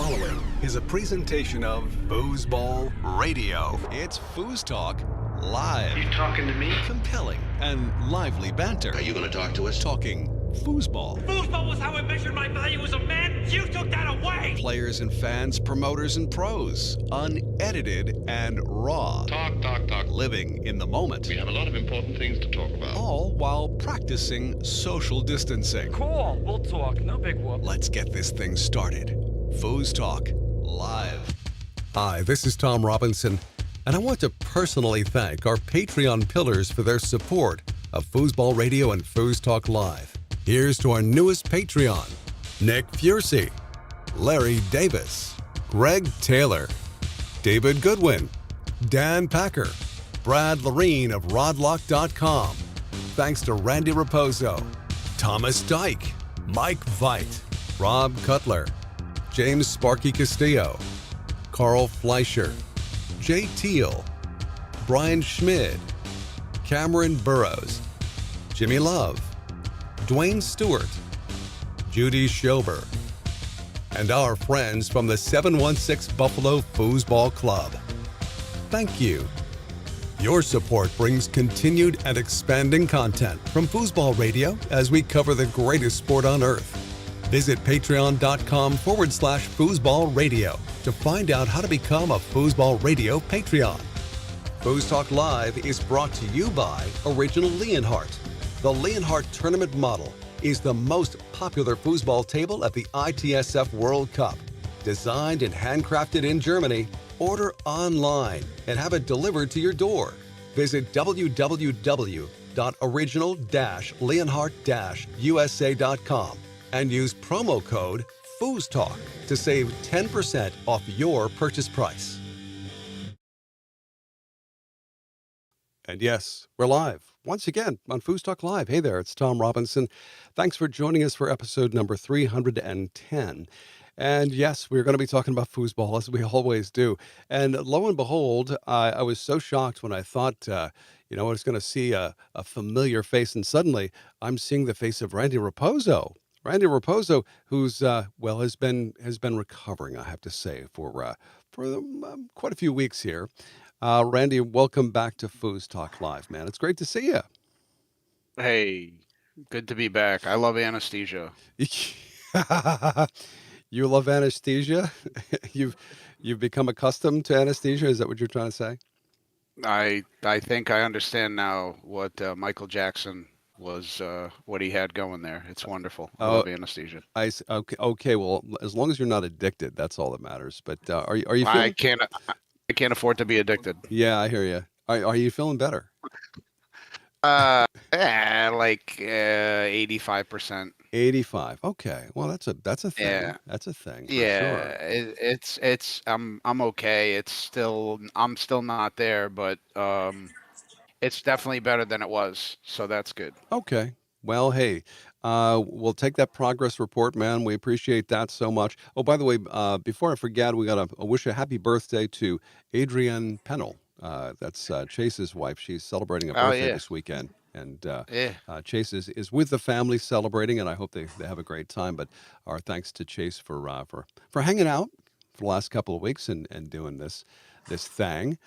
following is a presentation of Foosball Radio. It's FoosTalk Live. You talking to me? Compelling and lively banter. Are you going to talk to us? Talking foosball. Foosball was how I measured my value as a man. You took that away. Players and fans, promoters and pros. Unedited and raw. Talk. Living in the moment. We have a lot of important things to talk about. All while practicing social distancing. Cool. We'll talk. No big whoop. Let's get this thing started. FoosTalk Live. Hi, this is Tom Robinson, and I want to personally thank our Patreon pillars for their support of Foosball Radio and FoosTalk Live. Here's to our newest Patreon: Nick Fiercy, Larry Davis, Greg Taylor, David Goodwin, Dan Packer, Brad Lorene of Rodlock.com. Thanks to Randy Raposo, Thomas Dyke, Mike Veit, Rob Cutler, James Sparky Castillo, Carl Fleischer, Jay Teal, Brian Schmid, Cameron Burrows, Jimmy Love, Dwayne Stewart, Judy Schober, and our friends from the 716 Buffalo Foosball Club. Thank you. Your support brings continued and expanding content from Foosball Radio as we cover the greatest sport on earth. Visit patreon.com/Foosball Radio to find out how to become a Foosball Radio Patreon. FoosTalk Live is brought to you by Original Leonhardt. The Leonhardt Tournament Model is the most popular foosball table at the ITSF World Cup. Designed and handcrafted in Germany, order online and have it delivered to your door. Visit www.original-leonhardt-usa.com and use promo code FoosTalk to save 10% off your purchase price. And yes, we're live once again on FoosTalk Live. Hey there, it's Tom Robinson. Thanks for joining us for episode number 310. And yes, we're going to be talking about foosball, as we always do. And lo and behold, I was so shocked when I thought, I was going to see a familiar face, and suddenly I'm seeing the face of Randy Raposo. Randy Raposo, who's has been recovering, I have to say, for quite a few weeks here. Randy, welcome back to FoosTalk Live, man. It's great to see you. Hey, good to be back. I love anesthesia. You love anesthesia? You've become accustomed to anesthesia? Is that what you're trying to say? I think I understand now what Michael Jackson was, what he had going there. It's wonderful. I love anesthesia. Okay. Well, as long as you're not addicted, that's all that matters. But are you? Feeling... I can't afford to be addicted. Yeah, I hear you. Are you feeling better? Like 85%. 85. Okay. Well, that's a thing. Yeah. That's a thing. Yeah. Sure. I'm okay. I'm still not there, but it's definitely better than it was. So that's good. Okay. Well, hey, we'll take that progress report, man. We appreciate that so much. Oh, by the way, before I forget, we got to wish a happy birthday to Adrienne Pennell. That's Chase's wife. She's celebrating a birthday this weekend. And Chase is with the family celebrating, and I hope they have a great time. But our thanks to Chase for hanging out for the last couple of weeks and doing this thing.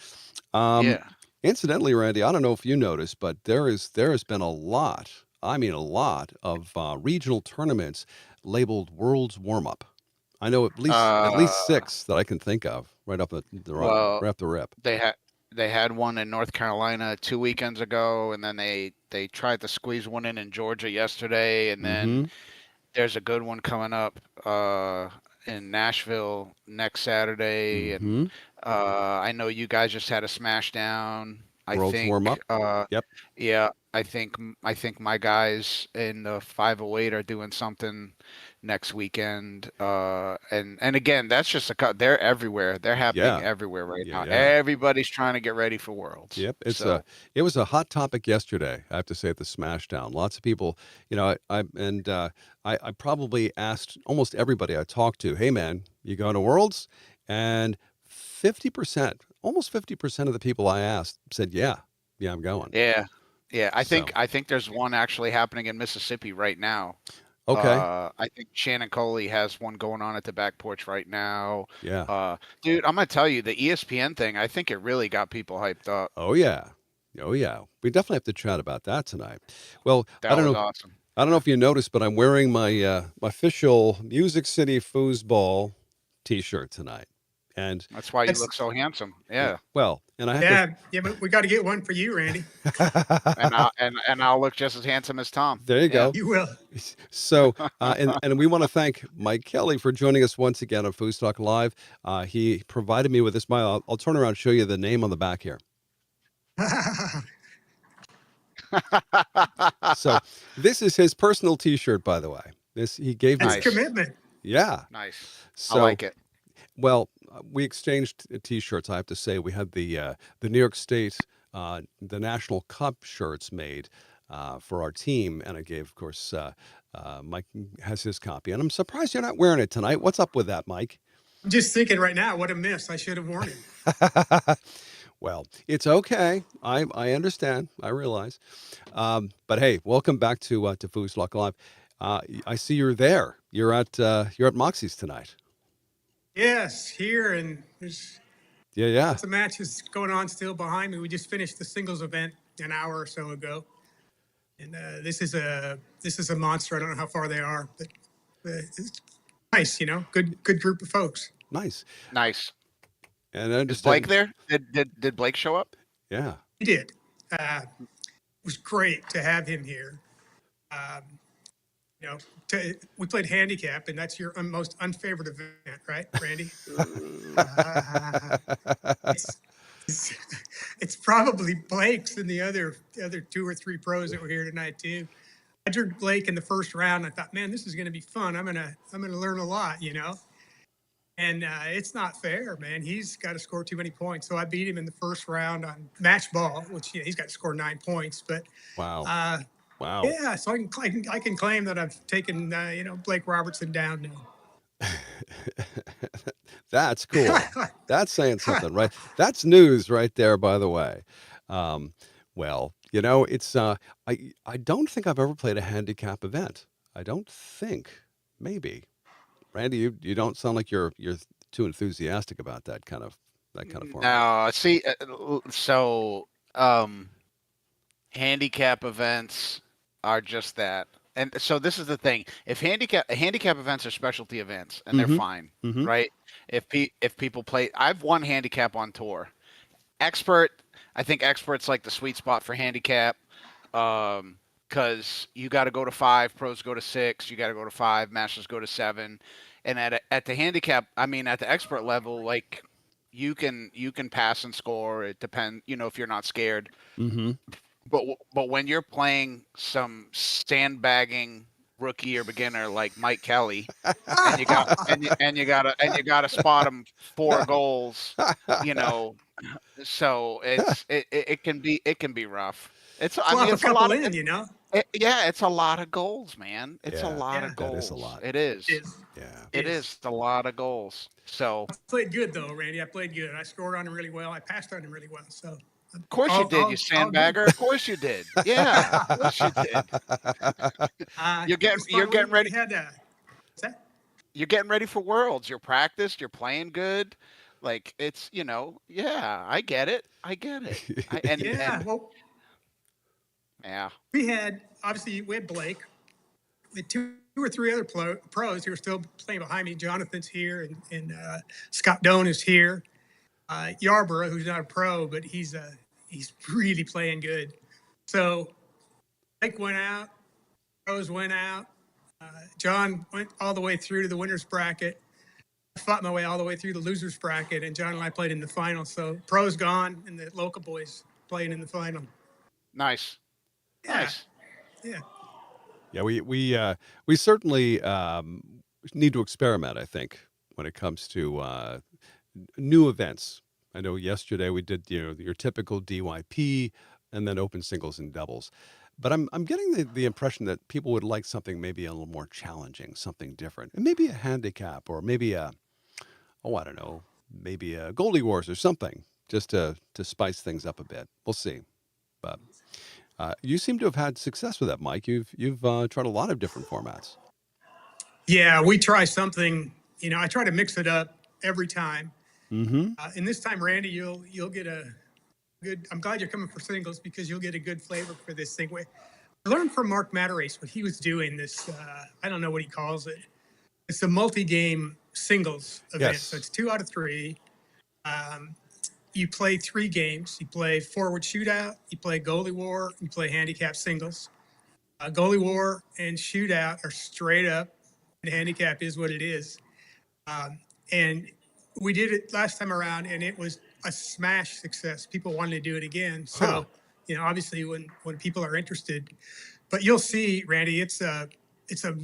Incidentally, Randy, I don't know if you noticed, but there has been a lot of regional tournaments labeled World's Warmup. I know at least 6 that I can think of right off the rip. They had one in North Carolina 2 weekends ago, and then they tried to squeeze one in Georgia yesterday, and then there's a good one coming up in Nashville next Saturday, and I know you guys just had a smash down. World's Warmup. Yep. Yeah, I think my guys in the 508 are doing something next weekend. And again, that's just they're everywhere. They're happening everywhere right now. Yeah. Everybody's trying to get ready for Worlds. Yep. It was a hot topic yesterday, I have to say, at the Smashdown. Lots of people, I probably asked almost everybody I talked to, hey man, you going to Worlds? And 50%, almost 50% of the people I asked said, yeah, I'm going. Yeah. I think there's one actually happening in Mississippi right now. Okay. I think Shannon Coley has one going on at the back porch right now. Yeah. Dude, I'm gonna tell you the ESPN thing. I think it really got people hyped up. Oh yeah. Oh yeah. We definitely have to chat about that tonight. Well, I That don't was know. awesome. I don't know if you noticed, but I'm wearing my my official Music City Foosball T-shirt tonight, and That's why you That's look so handsome. yeah, Yeah, well, and I have yeah, yeah, but we got to get one for you, Randy. and to. I'll look just as handsome as Tom. There you Yeah. go. You will. So, and we want to thank Mike Kelley for joining us once again on FoosTalk Live. He provided me with this. I'll turn around and show you the name on the back here. So this is his personal T-shirt, by the way. This he gave me. That's Nice. commitment. Yeah. Nice. So I like it. well, we exchanged T-shirts. I have to say, we had the New York State, the National Cup shirts made for our team, and I gave, of course, Mike has his copy, and I'm surprised you're not wearing it tonight. What's up with that, Mike? I'm just thinking right now, what a miss. I should have worn it. Well, it's okay. I understand. I realize. But hey, welcome back to FoosTalk Live. I see you're there. You're at Moxie's tonight. Yes, here, and there's Yeah. lots of matches going on still behind me. We just finished the singles event an hour or so ago, and this is a monster. I don't know how far they are, but it's nice. Good group of folks. Nice. Nice. And I Is understand. Blake there? Did Blake show up? Yeah. He did. It was great to have him here. We played handicap, and that's your most unfavored event, right, Randy? it's, it's probably Blake's and the other 2 or 3 pros that were here tonight too. I drew Blake in the first round. I thought, man, this is going to be fun. I'm gonna learn a lot, And it's not fair, man. He's got to score too many points. So I beat him in the first round on match ball, which he's got to score 9 points. But Wow. Wow. yeah, so I can claim that I've taken Blake Robertson down now. That's cool. That's saying something, right? That's news right there, by the way. Well, it's I don't think I've ever played a handicap event. I don't think. Maybe. Randy, you don't sound like you're too enthusiastic about that kind of format. No, see, so handicap events are just that. And so this is the thing: if handicap events are specialty events, and they're fine, right? If people play, I've won handicap on tour. Expert, I think expert's like the sweet spot for handicap, because you got to go to 5, pros go to 6, you got to go to 5, masters go to 7, and at the handicap, I mean at the expert level, like you can pass and score. It depends, if you're not scared. Mm-hmm. But when you're playing some sandbagging rookie or beginner like Mike Kelley, and you gotta spot him 4 goals, so it can be rough. It's a lot of it's a lot of goals, man. It's a lot of goals. That is a lot. It is. Yeah. It is a lot of goals. So I played good though, Randy. I played good. I scored on him really well. I passed on him really well. So of course you did, you sandbagger. Of course you did. Yeah, of course you did. You're getting ready. You're getting ready for Worlds. You're practiced. You're playing good. Like it's yeah. I get it. Yeah. We had Blake. We had 2 or 3 other pros who are still playing behind me. Jonathan's here, and Scott Doan is here. Yarborough, who's not a pro, but he's really playing good. So Blake went out, pros went out. John went all the way through to the winners bracket. I fought my way all the way through the losers bracket, and John and I played in the final. So pros gone, and the local boys playing in the final. Nice. Yeah. Nice. Yeah. Yeah, we certainly need to experiment, I think, when it comes to new events. I know yesterday we did your typical DYP and then open singles and doubles. But I'm getting the impression that people would like something maybe a little more challenging, something different. And maybe a handicap or maybe I don't know, maybe a Goldie Wars or something, just to spice things up a bit. We'll see. But you seem to have had success with that, Mike. You've tried a lot of different formats. Yeah, we try something. I try to mix it up every time. Mm-hmm. And this time, Randy, you'll get a good. I'm glad you're coming for singles because you'll get a good flavor for this thing. We learned from Mark Materace what he was doing. This I don't know what he calls it. It's a multi-game singles event. Yes. So it's 2 out of 3. You play 3 games. You play forward shootout. You play goalie war. You play handicap singles. Goalie war and shootout are straight up. And handicap is what it is. And we did it last time around, and it was a smash success. People wanted to do it again. So, obviously, when people are interested, but you'll see, Randy, it's a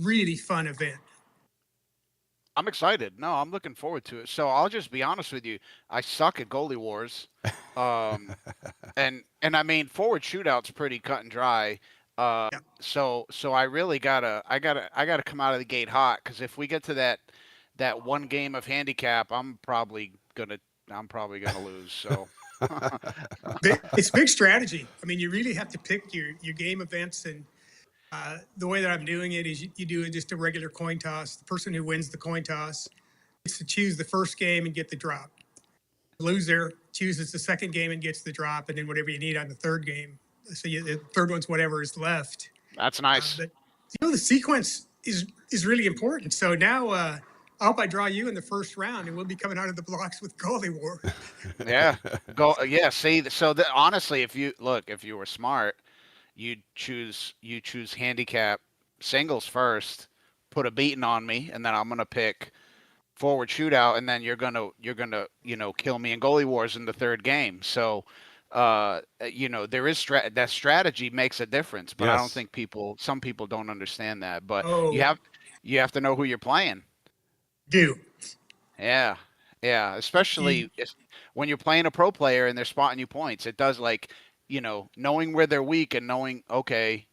really fun event. I'm excited. No, I'm looking forward to it. So I'll just be honest with you. I suck at goalie wars, and I mean forward shootout's pretty cut and dry. Yeah. So I really I gotta come out of the gate hot, because if we get to that one game of handicap, I'm probably gonna lose. So It's big strategy. I mean, you really have to pick your game events, and the way that I'm doing it is you do just a regular coin toss. The person who wins the coin toss gets to choose the first game and get the drop. The loser chooses the second game and gets the drop, and then whatever you need on the third game. So the third one's whatever is left. that's nice. But the sequence is really important. So now I hope I draw you in the first round, and we'll be coming out of the blocks with goalie war. Yeah, See, so honestly, if you were smart, you choose handicap singles first, put a beating on me, and then I'm gonna pick forward shootout, and then you're gonna kill me in goalie wars in the third game. So there is that strategy makes a difference, but I don't think some people don't understand that. But you have to know who you're playing. Do. Yeah, especially when you're playing a pro player and they're spotting you points. It does, knowing where they're weak and knowing, okay,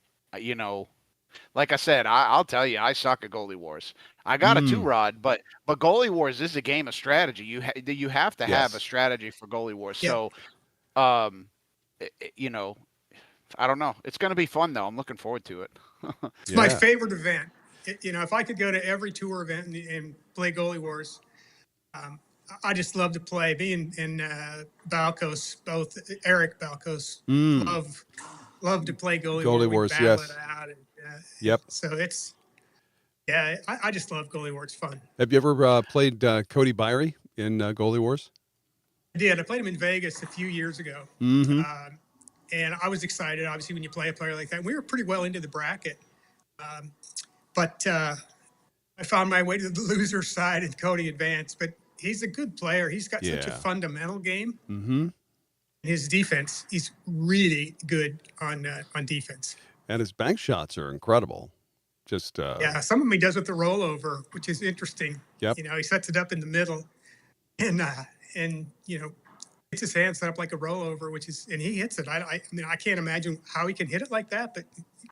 like I said, I'll tell you, I suck at goalie wars. I got a 2-rod, but goalie wars is a game of strategy. You have to have a strategy for goalie wars. Yeah. So, I don't know. It's going to be fun, though. I'm looking forward to it. It's my favorite event. If I could go to every tour event and play goalie wars, I just love to play. Me and Balcos, both Eric Balcos, love to play goalie wars. Battle Yes. it out and, Yep. So I just love goalie wars. It's fun. Have you ever played Cody Byrie in goalie wars? I did. I played him in Vegas a few years ago. Mm-hmm. And I was excited, obviously, when you play a player like that. We were pretty well into the bracket. But I found my way to the loser side and Cody advanced. But he's a good player. He's got such a fundamental game. Mm-hmm. His defense, he's really good on defense. And his bank shots are incredible. Just some of them he does with the rollover, which is interesting. Yep. He sets it up in the middle, and gets his hand set up like a rollover, and he hits it. I mean, I can't imagine how he can hit it like that, but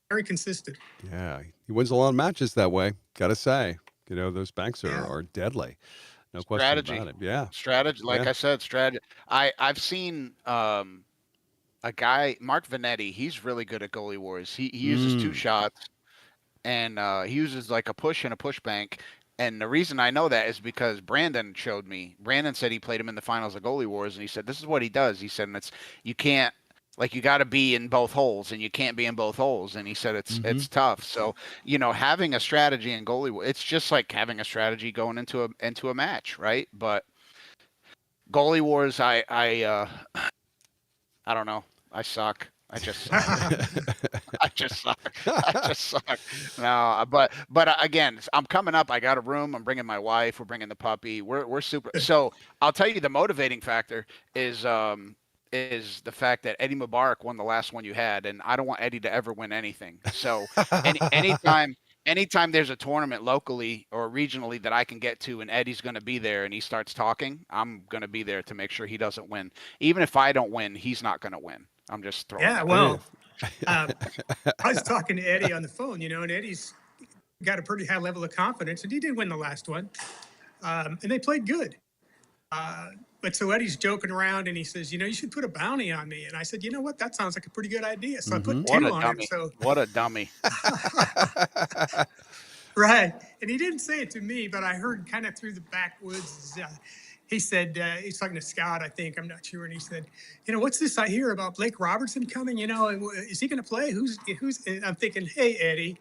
very consistent. Yeah, he wins a lot of matches that way. Gotta say, those banks are deadly. No question about it. Yeah, strategy. Like I said, strategy. I've seen a guy, Mark Vanetti. He's really good at goalie wars. He uses 2 shots, and he uses like a push and a push bank. And the reason I know that is because Brandon showed me. Brandon said he played him in the finals of goalie wars, and he said this is what he does. He said, and you can't. You got to be in both holes, and you can't be in both holes. And he said it's tough. So having a strategy in goalie, it's just like having a strategy going into a match, right? But goalie wars, I don't know. I suck. I just suck. No, but again, I'm coming up. I got a room. I'm bringing my wife. We're bringing the puppy. We're super. So I'll tell you, the motivating factor is the fact that Eddie Mubarak won the last one you had, and I don't want Eddie to ever win anything. So anytime there's a tournament locally or regionally that I can get to and Eddie's going to be there and he starts talking, I'm going to be there to make sure he doesn't win. Even if I don't win, he's not going to win. I'm just throwing. Yeah, well, I was talking to Eddie on the phone, and Eddie's got a pretty high level of confidence, and he did win the last one, and they played good. But so Eddie's joking around, and he says, you should put a bounty on me. And I said, you know what? That sounds like a pretty good idea. So I put 2 on it. So what a dummy. Right. and he didn't say it to me, but I heard kind of through the backwoods. He said, he's talking to Scott, I think, I'm not sure. And he said, what's this I hear about Blake Robertson coming? Is he going to play? And I'm thinking, hey, Eddie,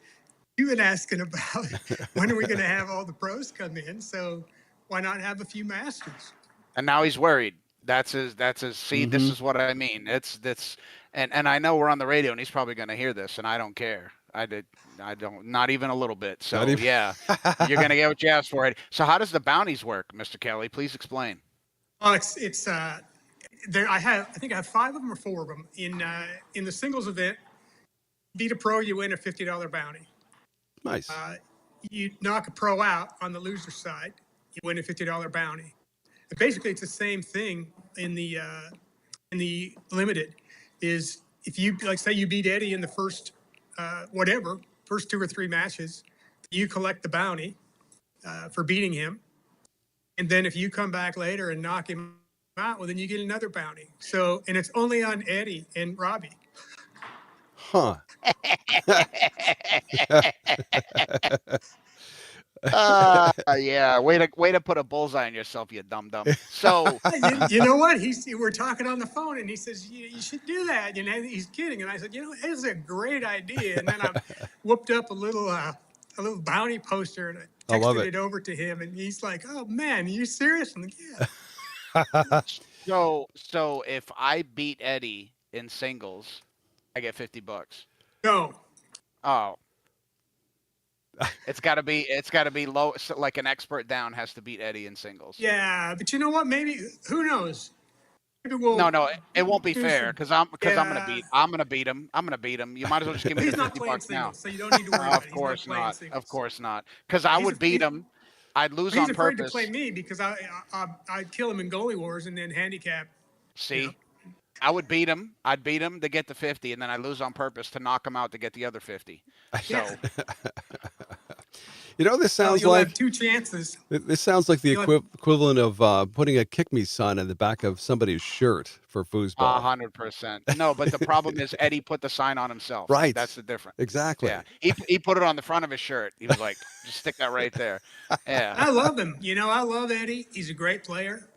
you've been asking about when are we going to have all the pros come in? So why not have a few masters? And now he's worried. That's his, see, this is what I mean. And I know we're on the radio and he's probably going to hear this and I don't care. I don't, not even a little bit. So yeah, you're going to get what you asked for, Eddie. So how does the bounties work, Mr. Kelley? Please explain. Oh, it's there. I think I have 5 of them or 4 of them in the singles event. Beat a pro, you win a $50 bounty. Nice. You knock a pro out on the loser side, you win a $50 bounty. And basically, it's the same thing in the limited. Is if you say you beat Eddie in the first first 2 or 3 matches, you collect the bounty for beating him, and then if you come back later and knock him out, well, then you get another bounty. So, and it's only on Eddie and Robbie. Huh. Yeah, way to put a bullseye on yourself, you dum dum. So you know what? We're talking on the phone, and he says you should do that. He's kidding, and I said, it's a great idea. And then I whooped up a little bounty poster, and I texted it over to him, and he's like, "Oh man, are you serious?" I'm like, "Yeah." So if I beat Eddie in singles, I get $50. No. Oh. It's got to be low. So like an expert down has to beat Eddie in singles. Yeah, but you know what? Maybe, who knows? Maybe we'll. No, it won't be fair because I'm gonna beat him. You might as well just give me He's the not $50 playing now. singles, so you don't need to worry about it. Of course not. Because I would beat him. I'd lose on purpose. He's afraid to play me because I'd kill him in goalie wars and then handicap. See, I would beat him. I'd beat him to get the 50, and then I lose on purpose to knock him out to get the other 50. So. This sounds you'll like have 2 chances. This sounds like the equivalent of putting a "kick me" sign on the back of somebody's shirt for foosball. 100%. No, but the problem is Eddie put the sign on himself. Right. That's the difference. Exactly. Yeah. He put it on the front of his shirt. He was like, just stick that right there. Yeah. I love him. I love Eddie. He's a great player.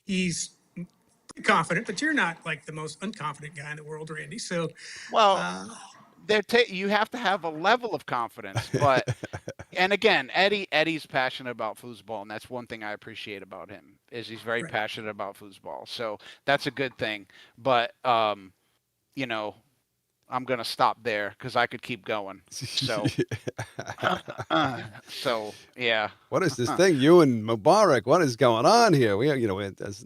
He's confident, but you're not like the most unconfident guy in the world, Randy. So, well, you have to have a level of confidence, but and again, Eddie's passionate about foosball, and that's one thing I appreciate about him is he's very passionate about foosball. So that's a good thing. But I'm gonna stop there because I could keep going. So, so yeah. What is this thing? You and Mubarak? What is going on here?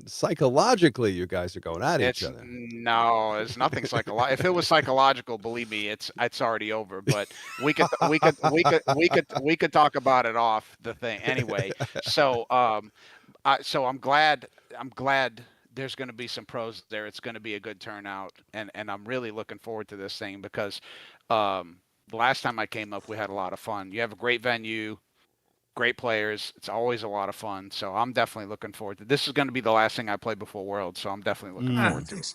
Psychologically, you guys are going at each other. No, it's nothing psychological. If it was psychological, believe me, it's already over. But we could talk about it off the thing anyway. So I'm glad there's going to be some pros there. It's going to be a good turnout, and I'm really looking forward to this thing because the last time I came up, we had a lot of fun. You have a great venue, great players. It's always a lot of fun. So I'm definitely looking forward to it. This is going to be the last thing I play before Worlds, so I'm definitely looking forward to it.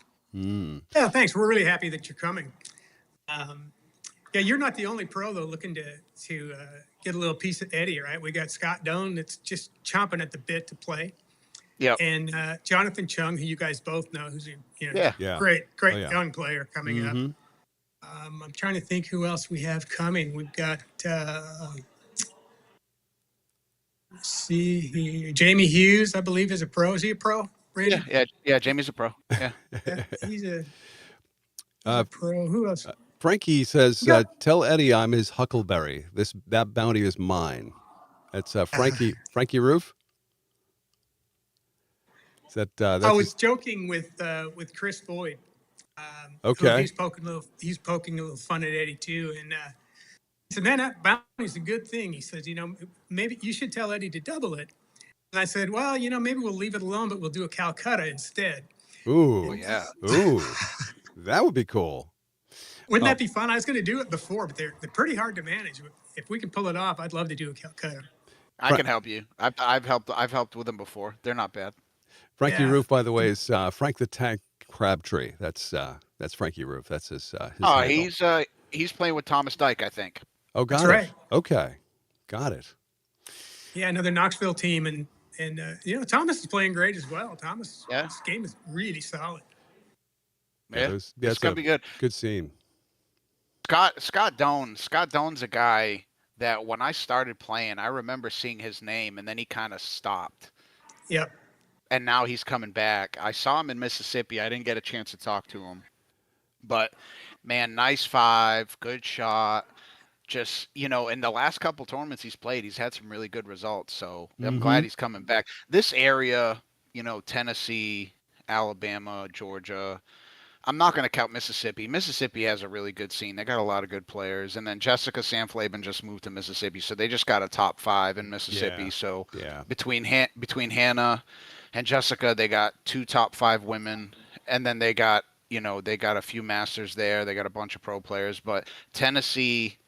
Yeah, thanks. We're really happy that you're coming. Yeah, you're not the only pro though looking to get a little piece of Eddie, right? We got Scott Doan that's just chomping at the bit to play. Yeah. And Jonathan Chung, who you guys both know, who's great young player coming up. I'm trying to think who else we have coming. We've got let's see here. Jamie Hughes, I believe, is a pro. Is he a pro? Randy? Yeah. Jamie's a pro. Yeah. He's a pro. Who else? Frankie says, "Tell Eddie I'm his Huckleberry. That bounty is mine." That's Frankie Roof. I was joking with Chris Boyd. Okay. He's poking a little fun at Eddie too, and he said, "Man, that bounty's a good thing." He says, "Maybe you should tell Eddie to double it." And I said, "Well, maybe we'll leave it alone, but we'll do a Calcutta instead." Ooh, yeah. Ooh, that would be cool. Wouldn't that be fun? I was going to do it before, but they're pretty hard to manage. If we can pull it off, I'd love to do a Calcutta. I can help you. I've helped with them before. They're not bad. Frankie Roof, by the way, is Frank the Tank Crabtree. That's Frankie Roof. That's his handle. He's playing with Thomas Dyke, I think. Oh, got That's it. right. Okay, Got it. Yeah, another Knoxville team, and Thomas is playing great as well. Thomas, Yeah. this game is really solid. Yeah, It's it's gonna be good. Good scene. Scott Doan's a guy that when I started playing, I remember seeing his name, and then he kind of stopped. Yep. And now he's coming back. I saw him in Mississippi. I didn't get a chance to talk to him, but man, nice 5, good shot. Just in the last couple tournaments he's played, he's had some really good results. So I'm glad he's coming back. This area, Tennessee, Alabama, Georgia. I'm not going to count Mississippi. Mississippi has a really good scene. They got a lot of good players. And then Jessica Sanflaben just moved to Mississippi, so they just got a top 5 in Mississippi. Yeah. So Yeah. between Hannah and Jessica, they got 2 top 5 women, and then they got a few masters there. They got a bunch of pro players. But Tennessee,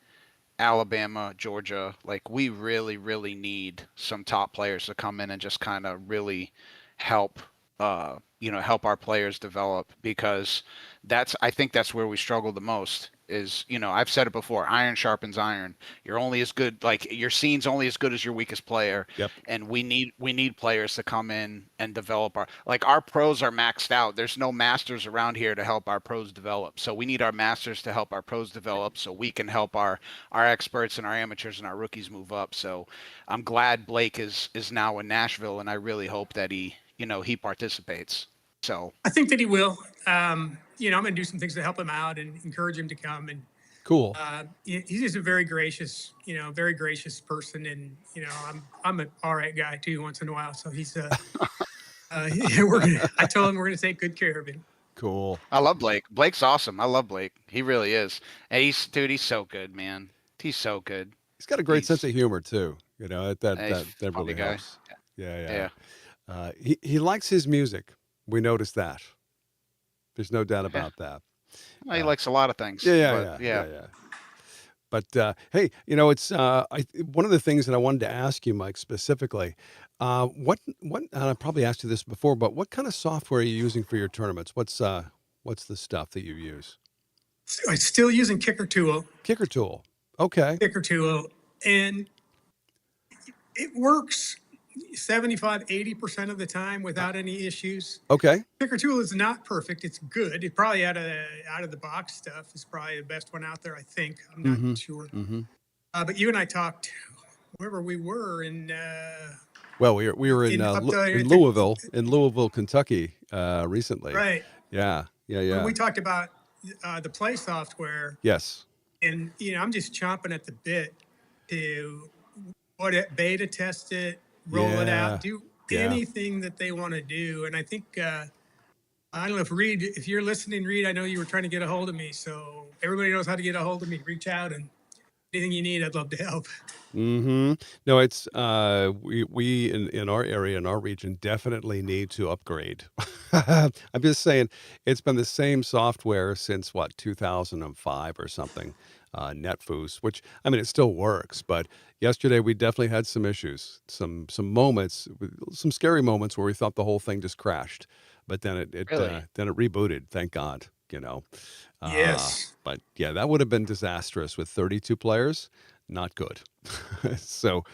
Alabama, Georgia, like we really, really need some top players to come in and just kind of really help help our players develop, because I think that's where we struggle the most is, I've said it before, iron sharpens iron. You're only as good, like your scene's only as good as your weakest player. Yep. And we need players to come in and develop our pros are maxed out. There's no masters around here to help our pros develop. So we need our masters to help our pros develop so we can help our experts and our amateurs and our rookies move up. So I'm glad Blake is now in Nashville, and I really hope that he participates. So I think that he will. I'm going to do some things to help him out and encourage him to come. And Cool. he's just a very gracious person. And I'm an all right guy too once in a while. So he's I told him we're gonna take good care of him. Cool. I love Blake. Blake's awesome. I love Blake. He really is. And he's so good, man. He's so good. He's got a great sense of humor too. That really funny guy. helps. Yeah. He likes his music. We noticed that. There's no doubt about that. Well, he likes a lot of things. Yeah. But hey, it's one of the things that I wanted to ask you, Mike, specifically. What? And I probably asked you this before, but what kind of software are you using for your tournaments? What's the stuff that you use? So I'm still using Kicker Tool. Kicker Tool. Okay. Kicker Tool, and it works 75-80% of the time without any issues. Okay. Kicker Tool is not perfect. It's good. It probably out of the box stuff is probably the best one out there. I think. I'm not sure. But you and I talked wherever we were in. Well, we were in Louisville, Kentucky, recently. Right. Yeah. We talked about the Play software. Yes. And I'm just chomping at the bit to beta test it, roll it out, do anything that they want to do. And I think I don't know if Reed, if you're listening, Reed, I know you were trying to get a hold of me, so everybody knows how to get a hold of me. Reach out, and anything you need, I'd love to help. No, it's we in our area, in our region, definitely need to upgrade. I'm just saying, it's been the same software since 2005 or something, NetFoos, which it still works, but yesterday we definitely had some issues, some moments, some scary moments where we thought the whole thing just crashed, but then it Really? then it rebooted. Thank God, Yes. But yeah, that would have been disastrous with 32 players. Not good. So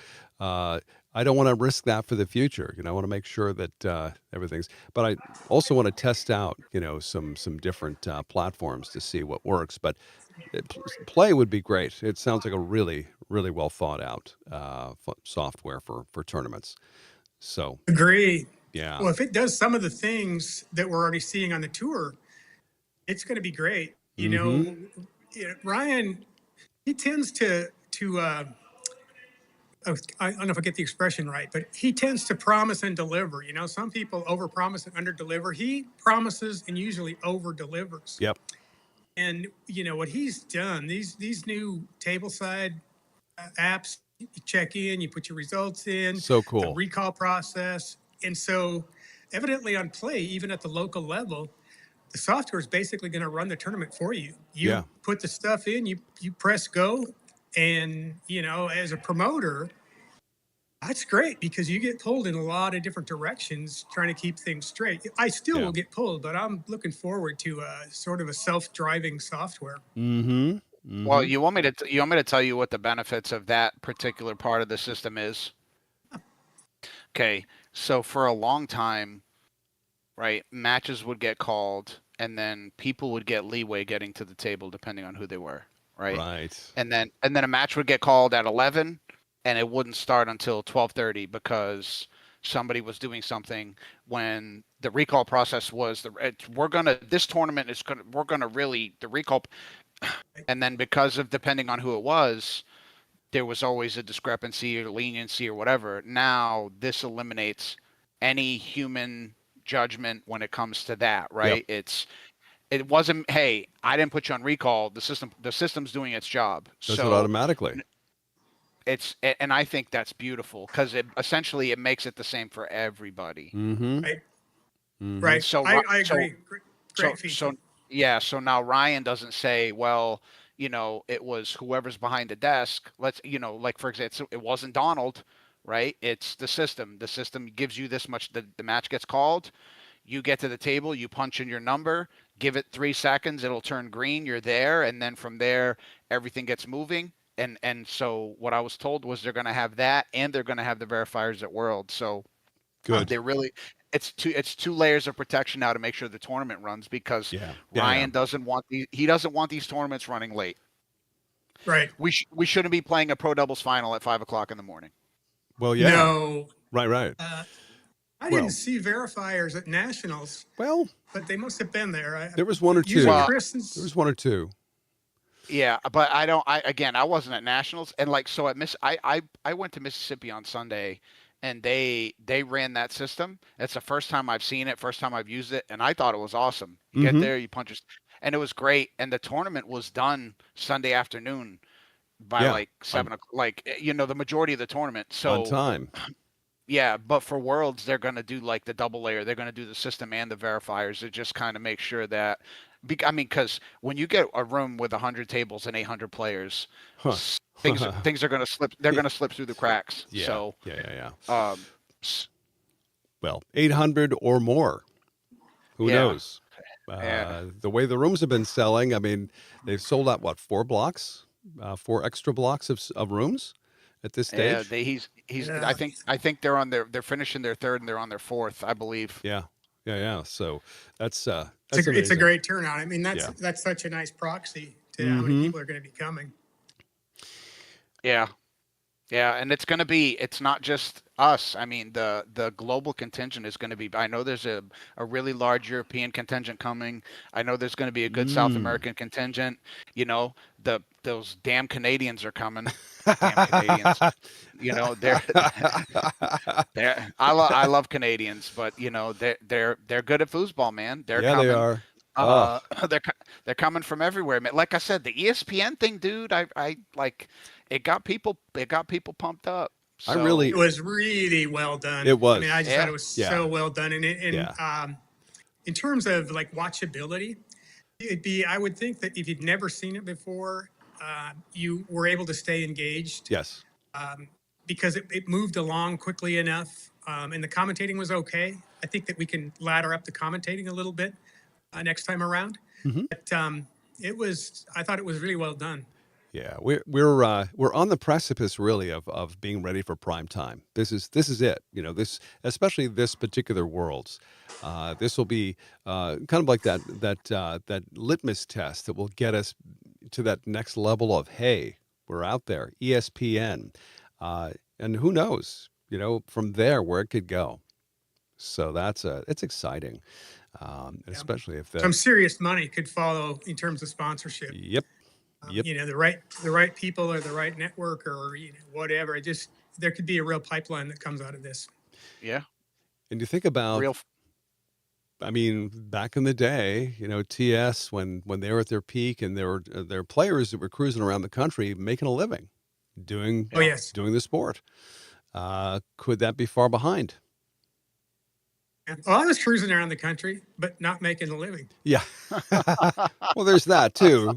I don't want to risk that for the future. I want to make sure that everything's. But I also want to test out, some different platforms to see what works. But Play would be great. It sounds like a really, really well thought out software for tournaments. So Agree. yeah. Well, if it does some of the things that we're already seeing on the tour, it's going to be great. Ryan, he tends to I don't know if I get the expression right, but he tends to promise and deliver. Some people overpromise and underdeliver. He promises and usually over-delivers. Yep. And what he's done, these new tableside apps, you check in, you put your results in. So cool. The recall process. And so evidently on Play, even at the local level, the software is basically going to run the tournament for you. You put the stuff in, you press go, and as a promoter, that's great because you get pulled in a lot of different directions trying to keep things straight. I still will get pulled, but I'm looking forward to sort of a self-driving software. Well, you want me to tell you what the benefits of that particular part of the system is? Okay, so for a long time, right, matches would get called, and then people would get leeway getting to the table depending on who they were, right? Right. And then a match would get called at 11, and it wouldn't start until 12:30 because somebody was doing something when the recall process was we're gonna really the recall, and then because of depending on who it was, there was always a discrepancy or leniency or whatever. Now this eliminates any human judgment when it comes to that, right? Yep. It wasn't, hey, I didn't put you on recall. The system's doing its job. Does it So automatically? and I think that's beautiful because it makes it the same for everybody. Mm-hmm. Right. Mm-hmm. Right. So I agree. so Great feature. so yeah, so now Ryan doesn't say, well, it was whoever's behind the desk. Let's, like for example, it wasn't Donald, right? It's the system. The system gives you this much. The match gets called. You get to the table, you punch in your number, give it 3 seconds, it'll turn green, you're there, and then from there everything gets moving. And so what I was told was they're going to have that, and they're going to have the verifiers at World. So Good. they really, it's two layers of protection now to make sure the tournament runs, because Yeah. Ryan doesn't want he doesn't want these tournaments running late. Right. We shouldn't be playing a pro doubles final at 5 o'clock in the morning. Well, yeah. No. Right. I didn't see verifiers at nationals, Well, but they must have been there. there was one or two. Usually Well, Chris's- There was one or two. Yeah, but I wasn't at nationals, and like, so I went to Mississippi on Sunday, and they ran that system. It's the first time I've seen it, first time I've used it, and I thought it was awesome. You get there, you punch, and it was great. And the tournament was done Sunday afternoon by like 7 o'clock, like, the majority of the tournament. So On time. yeah, but for Worlds, they're going to do like the double layer. They're going to do the system and the verifiers to just kind of make sure that, because when you get a room with 100 tables and 800 players, things are going to slip. They're going to slip through the cracks. Yeah. So yeah. Well, 800 or more. Who knows? The way the rooms have been selling, I mean, they've sold out, what, 4 blocks? 4 extra blocks of rooms at this stage? Yeah, he's. I think they're finishing their third and they're on their fourth, I believe. Yeah. So that's it's a amazing. great turnout. I mean, that's such a nice proxy to how many people are going to be coming. Yeah, and it's not just us. I mean, the global contingent is going to be. I know there's a really large European contingent coming. I know there's going to be a good South American contingent. Those damn Canadians are coming. Damn Canadians. I love Canadians, but they're good at foosball, man. They're coming. They are. They're coming from everywhere, man. Like I said, the ESPN thing, dude. I like. It got people pumped up. So, it was really well done. It was. I mean, I just thought it was so well done. And in terms of like watchability, I would think that if you'd never seen it before, you were able to stay engaged. Yes. Because it moved along quickly enough, and the commentating was okay. I think that we can ladder up the commentating a little bit next time around. But I thought it was really well done. Yeah, we're on the precipice, really, of being ready for prime time. This is it. This, especially this particular Worlds. This will be kind of like that litmus test that will get us to that next level of, hey, we're out there, ESPN, and who knows, from there where it could go. So it's exciting, especially if some serious money could follow in terms of sponsorship. Yep. The right people or the right network or whatever. There could be a real pipeline that comes out of this. Yeah. And you think about back in the day, TS when they were at their peak, and there were players that were cruising around the country making a living doing the sport. Could that be far behind? Well, I was cruising around the country, but not making a living. Yeah. Well, there's that too.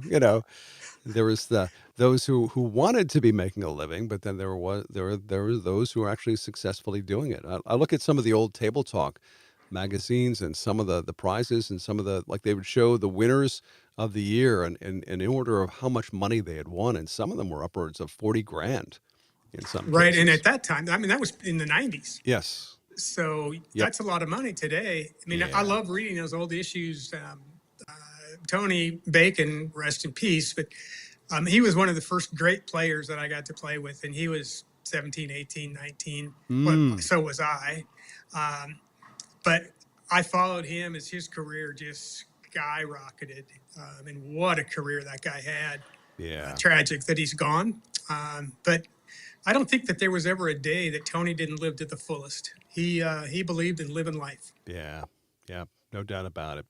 There was those who wanted to be making a living, but then there were those who were actually successfully doing it. I look at some of the old Table Talk magazines and some of the prizes and some of the, like, they would show the winners of the year, and in order of how much money they had won, and some of them were upwards of 40 grand in some Right. And cases. at that time, I mean, that was in the 90s. Yes. So Yep. that's a lot of money today. I mean, I Yeah. love reading those old issues. Tony Bacon, rest in peace, but he was one of the first great players that I got to play with, and he was 17, 18, 19. Well, so was I. Um, but I followed him as his career just skyrocketed. And what a career that guy had. Yeah. Tragic that he's gone. But I don't think that there was ever a day that Tony didn't live to the fullest. He believed in living life. Yeah. Yeah. No doubt about it.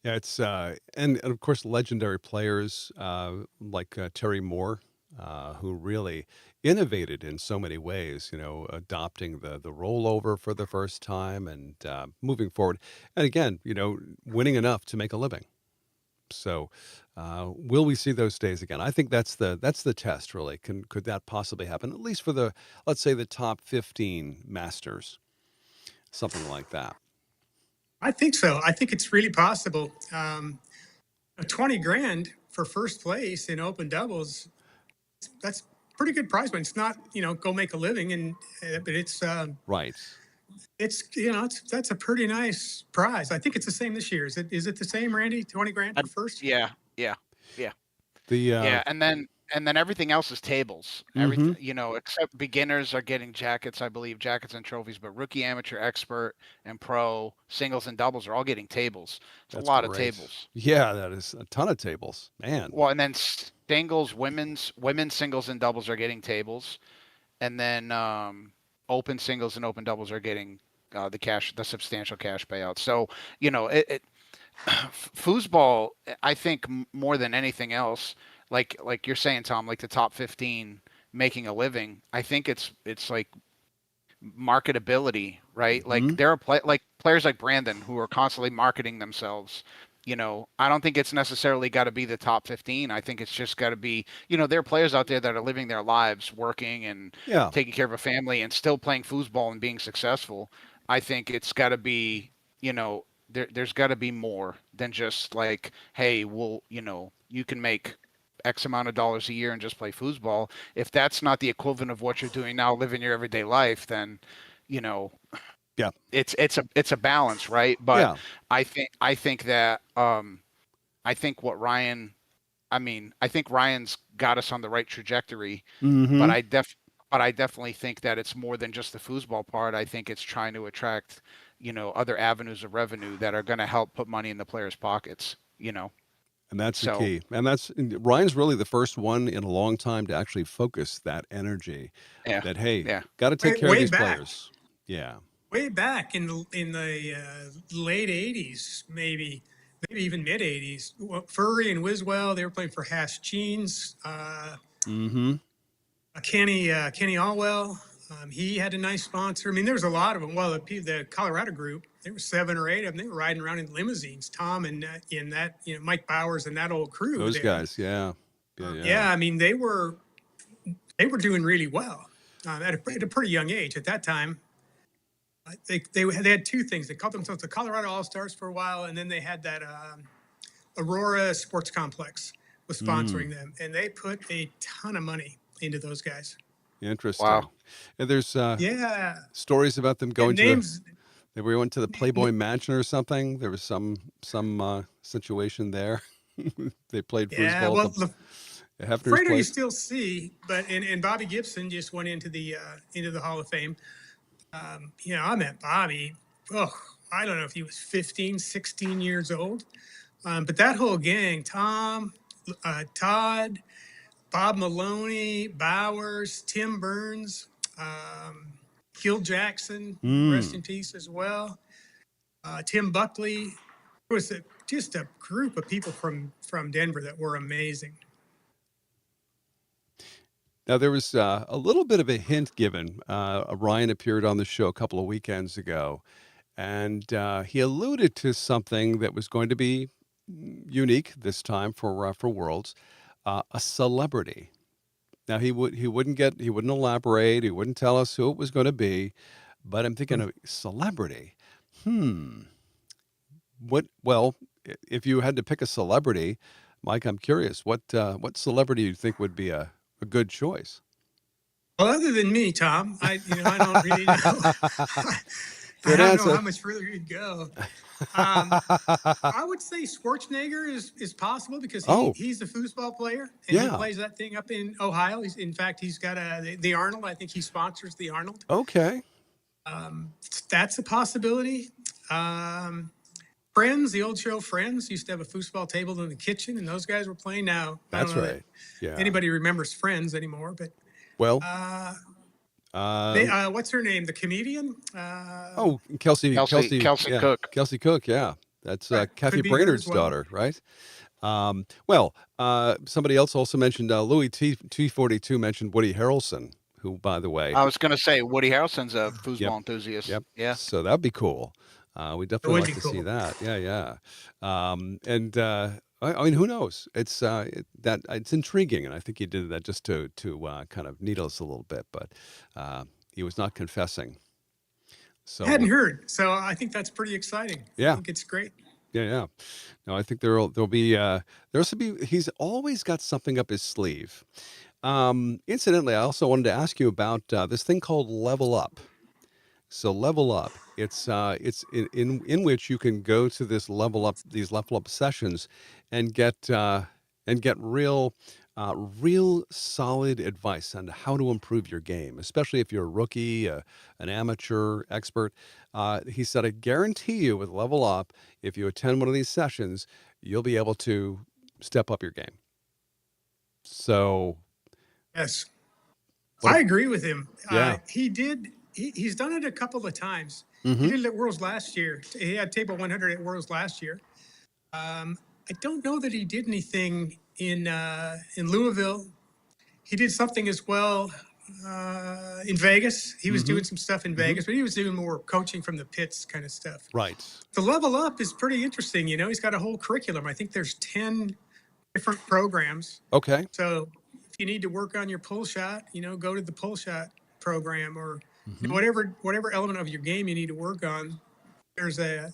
Yeah, it's and of course legendary players like Terry Moore, who really innovated in so many ways. You know, adopting the rollover for the first time and moving forward, and again, you know, winning enough to make a living. So, will we see those days again? I think that's the test, really. Could that possibly happen? At least for the, let's say, the top 15 masters, something like that. I think so. I think it's really possible. 20 grand for first place in open doubles, that's pretty good prize money. It's not, go make a living, but Right. that's a pretty nice prize. I think it's the same this year. Is it the same, Randy? 20 grand for first? Yeah. The Yeah, and then everything else is tables. Everything, except beginners are getting jackets, I believe, jackets and trophies, but rookie, amateur, expert, and pro, singles and doubles are all getting tables. It's That's a lot of great. tables. Yeah, that is a ton of tables, man. Well, and then singles, women's singles and doubles are getting tables, and then open singles and open doubles are getting the substantial cash payout. So foosball, I think more than anything else, like you're saying, Tom, like the top 15 making a living. I think it's like marketability, right? Like there are players like Brandon who are constantly marketing themselves. I don't think it's necessarily got to be the top 15. I think it's just got to be, there are players out there that are living their lives, working and taking care of a family and still playing foosball and being successful. I think it's got to be, there's got to be more than just like, hey, well, you can make X amount of dollars a year and just play foosball. If that's not the equivalent of what you're doing now, living your everyday life, then, Yeah. it's a balance, right? But Yeah. I think that I think Ryan's got us on the right trajectory, but I definitely think that it's more than just the foosball part. I think it's trying to attract, other avenues of revenue that are going to help put money in the players' pockets, And that's the key. And Ryan's really the first one in a long time to actually focus that energy. Yeah. That, hey, Yeah. got to take care of Way these back. players. Yeah. Way back in the late 80s, maybe even mid 80s, Furry and Wiswell, they were playing for Hash Jeans. Kenny Allwell, he had a nice sponsor. I mean, there was a lot of them. Well, the Colorado group, there were 7 or 8 of them. They were riding around in limousines. Tom and Mike Bowers and that old crew. Those there. guys, yeah. Yeah, I mean, they were doing really well at a pretty young age at that time. They had 2 things. They called themselves the Colorado All-Stars for a while, and then they had that Aurora Sports Complex was sponsoring them, and they put a ton of money into those guys. Interesting. Wow. And there's Yeah. stories about them going names. they went to the Playboy Mansion or something. There was some situation there. They played Yeah, foosball well, at Hefner's Fredo you place. still see, but and Bobby Gibson just went into the Hall of Fame. I met Bobby. Oh, I don't know if he was 15, 16 years old, but that whole gang: Tom, Todd, Bob Maloney, Bowers, Tim Burns, Gil Jackson, rest in peace as well. Tim Buckley. It was just a group of people from Denver that were amazing. Now, there was a little bit of a hint given. Ryan appeared on the show a couple of weekends ago, and he alluded to something that was going to be unique this time for Worlds, a celebrity. Now, he wouldn't elaborate, he wouldn't tell us who it was going to be, but I'm thinking of celebrity. Well, if you had to pick a celebrity, Mike, I'm curious, what celebrity do you think would be a good choice? Well, other than me, Tom, I don't really know. I Good don't know answer. how much further you'd go. I would say Schwarzenegger is possible because Oh, he's a foosball player and he yeah. plays that thing up in Ohio. In fact, he's got the Arnold. I think he sponsors the Arnold. Okay. That's a possibility. Um, Friends, the old show Friends, used to have a foosball table in the kitchen, and those guys were playing. Now I That's don't know right. Yeah. that anybody remembers Friends anymore, but Well, what's her name? The comedian? oh, Kelsey, Kelsey yeah, Cook. Kelsey Cook, yeah. That's Right, Kathy could be her as Brainerd's well. daughter, right? Well, somebody else also mentioned Louis T42 mentioned Woody Harrelson, who, by the way, I was gonna say Woody Harrelson's a yep, foosball enthusiast. yep. Yeah. So that'd be cool. We It definitely would like be to see cool. that. Yeah, yeah. And I mean, who knows? It's that it's intriguing, and I think he did that just to kind of needle us a little bit, but he was not confessing. So Hadn't heard, so I think that's pretty exciting. I yeah, think it's great. yeah, yeah. No, I think there'll be there'll be. He's always got something up his sleeve. Incidentally, I also wanted to ask you about this thing called Level Up. So Level Up, it's in which you can go to these level up sessions, and get real solid advice on how to improve your game, especially if you're a rookie, an amateur, expert. He said, I guarantee you with Level Up, if you attend one of these sessions, you'll be able to step up your game. So, Yes, what? I agree with him. Yeah. He did. He's done it a couple of times. He Mm-hmm. did it at Worlds last year. He had table 100 at Worlds last year. I don't know that he did anything in Louisville. He did something as well in Vegas. He was doing some stuff in Vegas, but he was doing more coaching from the pits kind of stuff. Right. The Level Up is pretty interesting. He's got a whole curriculum. I think there's 10 different programs. Okay. So if you need to work on your pull shot, go to the pull shot program or Mm-hmm. whatever element of your game you need to work on. There's an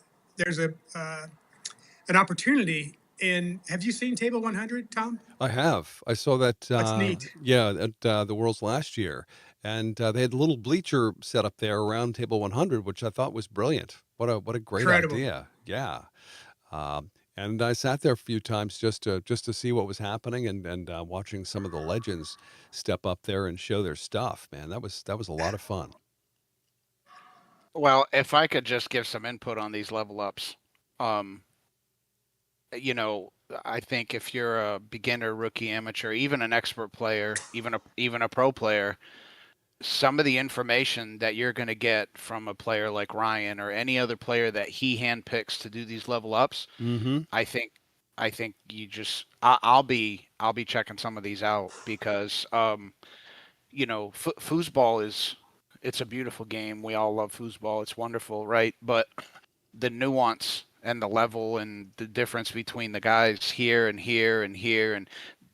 opportunity. And have you seen Table 100, Tom? I have. I saw that. That's neat. Yeah, at the Worlds last year, and they had a little bleacher set up there around Table 100, which I thought was brilliant. What a great Incredible. idea. Yeah. And I sat there a few times just to see what was happening, and watching some of the legends step up there and show their stuff. Man, that was a lot of fun. Well, if I could just give some input on these level ups, I think if you're a beginner, rookie, amateur, even an expert player, even a pro player, some of the information that you're going to get from a player like Ryan or any other player that he handpicks to do these level ups, Mm-hmm. I think you just I'll be checking some of these out because foosball it's a beautiful game. We all love foosball. It's wonderful, right? But the nuance and the level and the difference between the guys here and here and here and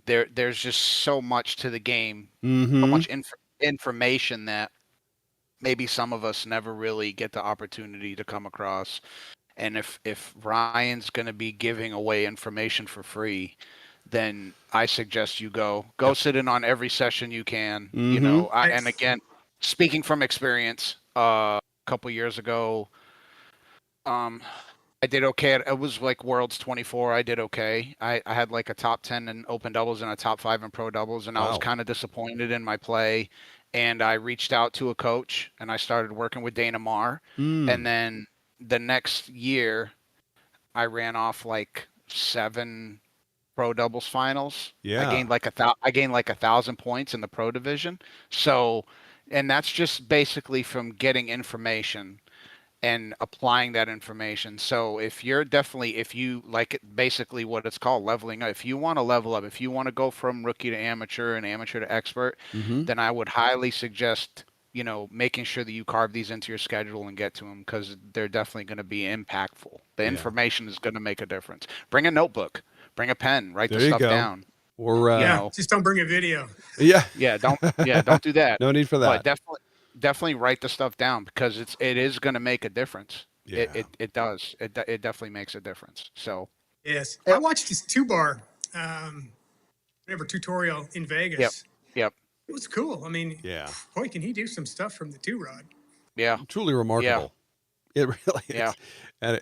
there's just so much to the game, so Mm-hmm. much information that maybe some of us never really get the opportunity to come across. And if Ryan's going to be giving away information for free, then I suggest you go sit in on every session you can. Mm-hmm. And again, speaking from experience, a couple years ago, I did okay. It was like Worlds 24. I did okay. I had like a top 10 in open doubles and a top 5 in pro doubles, and I was Wow. kind of disappointed in my play. And I reached out to a coach, and I started working with Dana Marr. And then the next year, I ran off like 7 pro doubles finals. Yeah. I gained like 1,000 points in the pro division. So, and that's just basically from getting information and applying that information. So if you like it, basically what it's called leveling up, if you want to level up, if you want to go from rookie to amateur and amateur to expert, Mm-hmm. then I would highly suggest, making sure that you carve these into your schedule and get to them because they're definitely going to be impactful. The Yeah. information is going to make a difference. Bring a notebook, bring a pen, write There the you stuff go. down. Or Yeah, just don't bring a video. yeah. Don't do that. No need for But that. definitely write the stuff down because it is going to make a difference. Yeah. It does. It definitely makes a difference. So Yes. I watched this 2-bar whatever tutorial in Vegas. Yep. Yep. It was cool. I mean, Yeah. boy, can he do some stuff from the 2-rod. Yeah. Truly remarkable. It really is. Yeah. And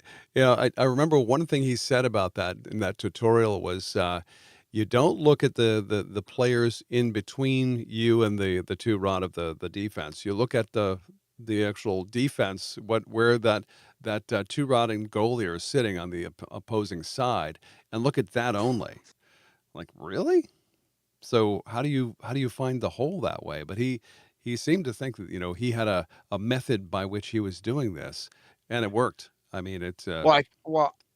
I remember one thing he said about that in that tutorial was you don't look at the players in between you and the 2-rod of the defense. You look at the actual defense, where that 2-rod and goalie are sitting on the opposing side, and look at that only. Like, really? So how do you find the hole that way? But he seemed to think that he had a method by which he was doing this, and it worked. I mean, it.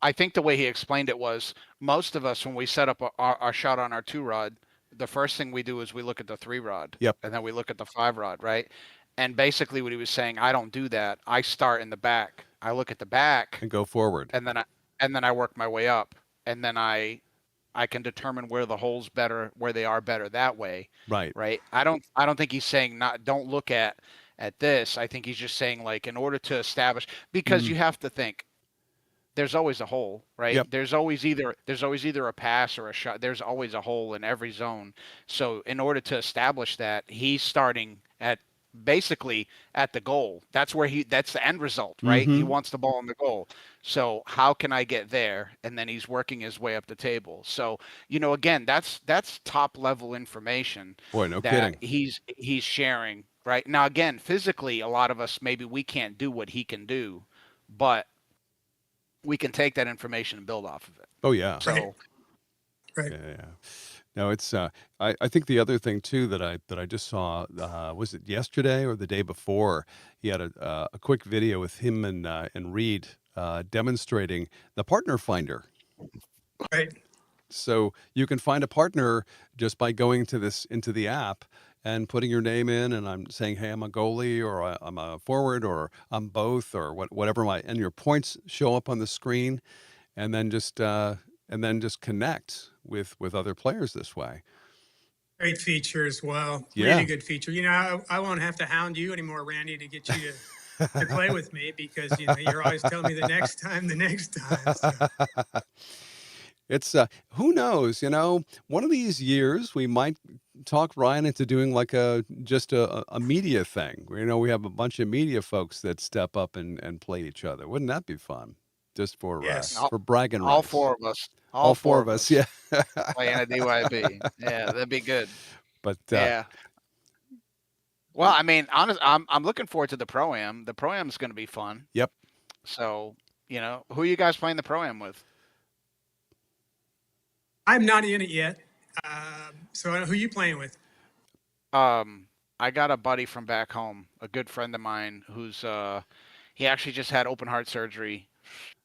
I think the way he explained it was most of us, when we set up our shot on our 2-rod, the first thing we do is we look at the 3-rod. Yep. And then we look at the 5-rod, right? And basically what he was saying, I don't do that. I start in the back. I look at the back and go forward. and then I work my way up. And then I can determine where the hole's better, where they are better that way. Right. Right. I don't think he's saying don't look at this. I think he's just saying, like, in order to establish, because you have to think there's always a hole, right? Yep. There's always either a pass or a shot. There's always a hole in every zone. So in order to establish that, he's starting at basically at the goal. That's the end result, right? He wants the ball in the goal. So how can I get there? And then he's working his way up the table. So, again, that's top level information. Boy, no that kidding. He's sharing, right? Now, again, physically, a lot of us, maybe we can't do what he can do, but we can take that information and build off of it. Oh yeah. So, Right. Yeah. No, it's. I think the other thing too that I just saw, was it yesterday or the day before? He had a quick video with him and Reed demonstrating the partner finder. Right. So you can find a partner just by going into the app and putting your name in, and I'm saying, hey, I'm a goalie, or I'm a forward, or I'm both, or whatever and your points show up on the screen, and then just connect with other players this way. Great feature as well. Yeah. Really good feature. I won't have to hound you anymore, Randy, to get you to play with me, because you're always telling me the next time. So. It's who knows, one of these years we might talk Ryan into doing like just a media thing. We have a bunch of media folks that step up and play each other. Wouldn't that be fun? Just for Yes. for bragging rights. all four of us. All four of us, yeah. Playing a DYB. Yeah, that'd be good. But yeah. Well, I mean, I'm looking forward to the Pro-Am. The Pro-Am is going to be fun. Yep. So, who are you guys playing the Pro-Am with? I'm not in it yet. So who are you playing with? I got a buddy from back home, a good friend of mine, who's he actually just had open heart surgery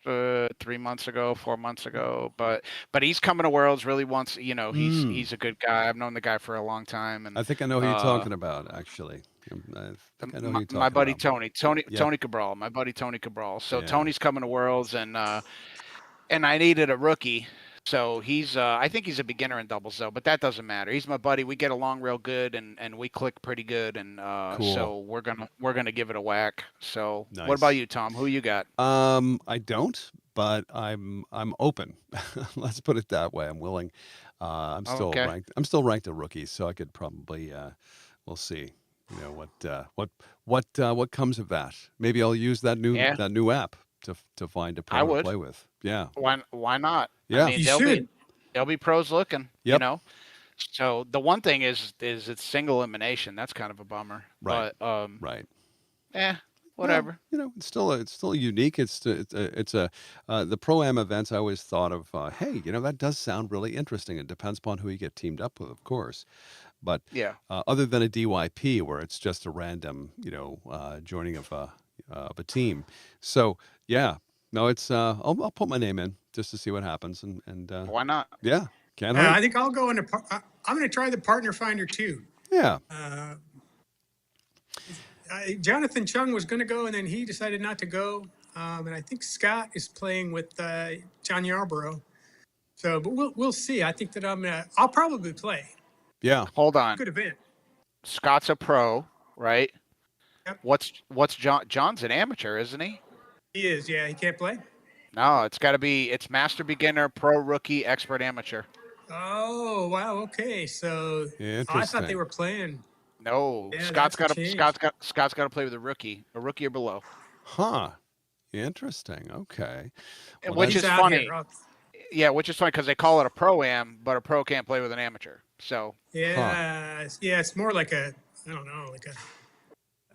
4 months ago, but he's coming to Worlds, really wants, he's a good guy. I've known the guy for a long time, and I think I know who you're talking about, actually. I think I know who you're talking my buddy about. Tony Cabral, my buddy Tony Cabral. So Yeah. Tony's coming to Worlds, and I needed a rookie. So he's I think he's a beginner in doubles though, but that doesn't matter. He's my buddy. We get along real good, and we click pretty good, and Cool. so we're gonna give it a whack. So Nice. What about you, Tom? Who you got? I don't, but I'm open. Let's put it that way. I'm willing. I'm still Okay. ranked. I'm still ranked a rookie, so I could probably. We'll see. What comes of that? Maybe I'll use that new app to find a pro to play with. Yeah. Why not? Yeah. I mean, You there'll be pros looking. Yep. So the one thing is it's single elimination. That's kind of a bummer. Right. But Right. whatever. Well, it's still unique. It's the Pro-Am events. I always thought of, hey, that does sound really interesting. It depends upon who you get teamed up with, of course. But Yeah. other than a DYP where it's just a random, joining of a team. So yeah, no, it's I'll put my name in just to see what happens, and Why not? yeah, can't I hurt. think I'll go into. I'm going to try the partner finder too. Yeah, Jonathan Chung was going to go, and then he decided not to go. And I think Scott is playing with John Yarborough. So, but we'll see. I think that I'll probably play. yeah. Hold on. Good event. Scott's a pro, right? Yep. What's John? John's an amateur, isn't he? He is. Yeah, he can't play. No, it's master beginner, pro rookie, expert amateur. Oh, wow. Okay. So I thought they Interesting. were playing. No, Yeah, Scott's that's a got to change. Scott's got to play with a rookie or below, Huh. Interesting. Okay. Well, which He's is that's out here. funny. Yeah, which is funny because they call it a pro-am, but a pro can't play with an amateur. So huh. Yeah. It's more like I don't know, like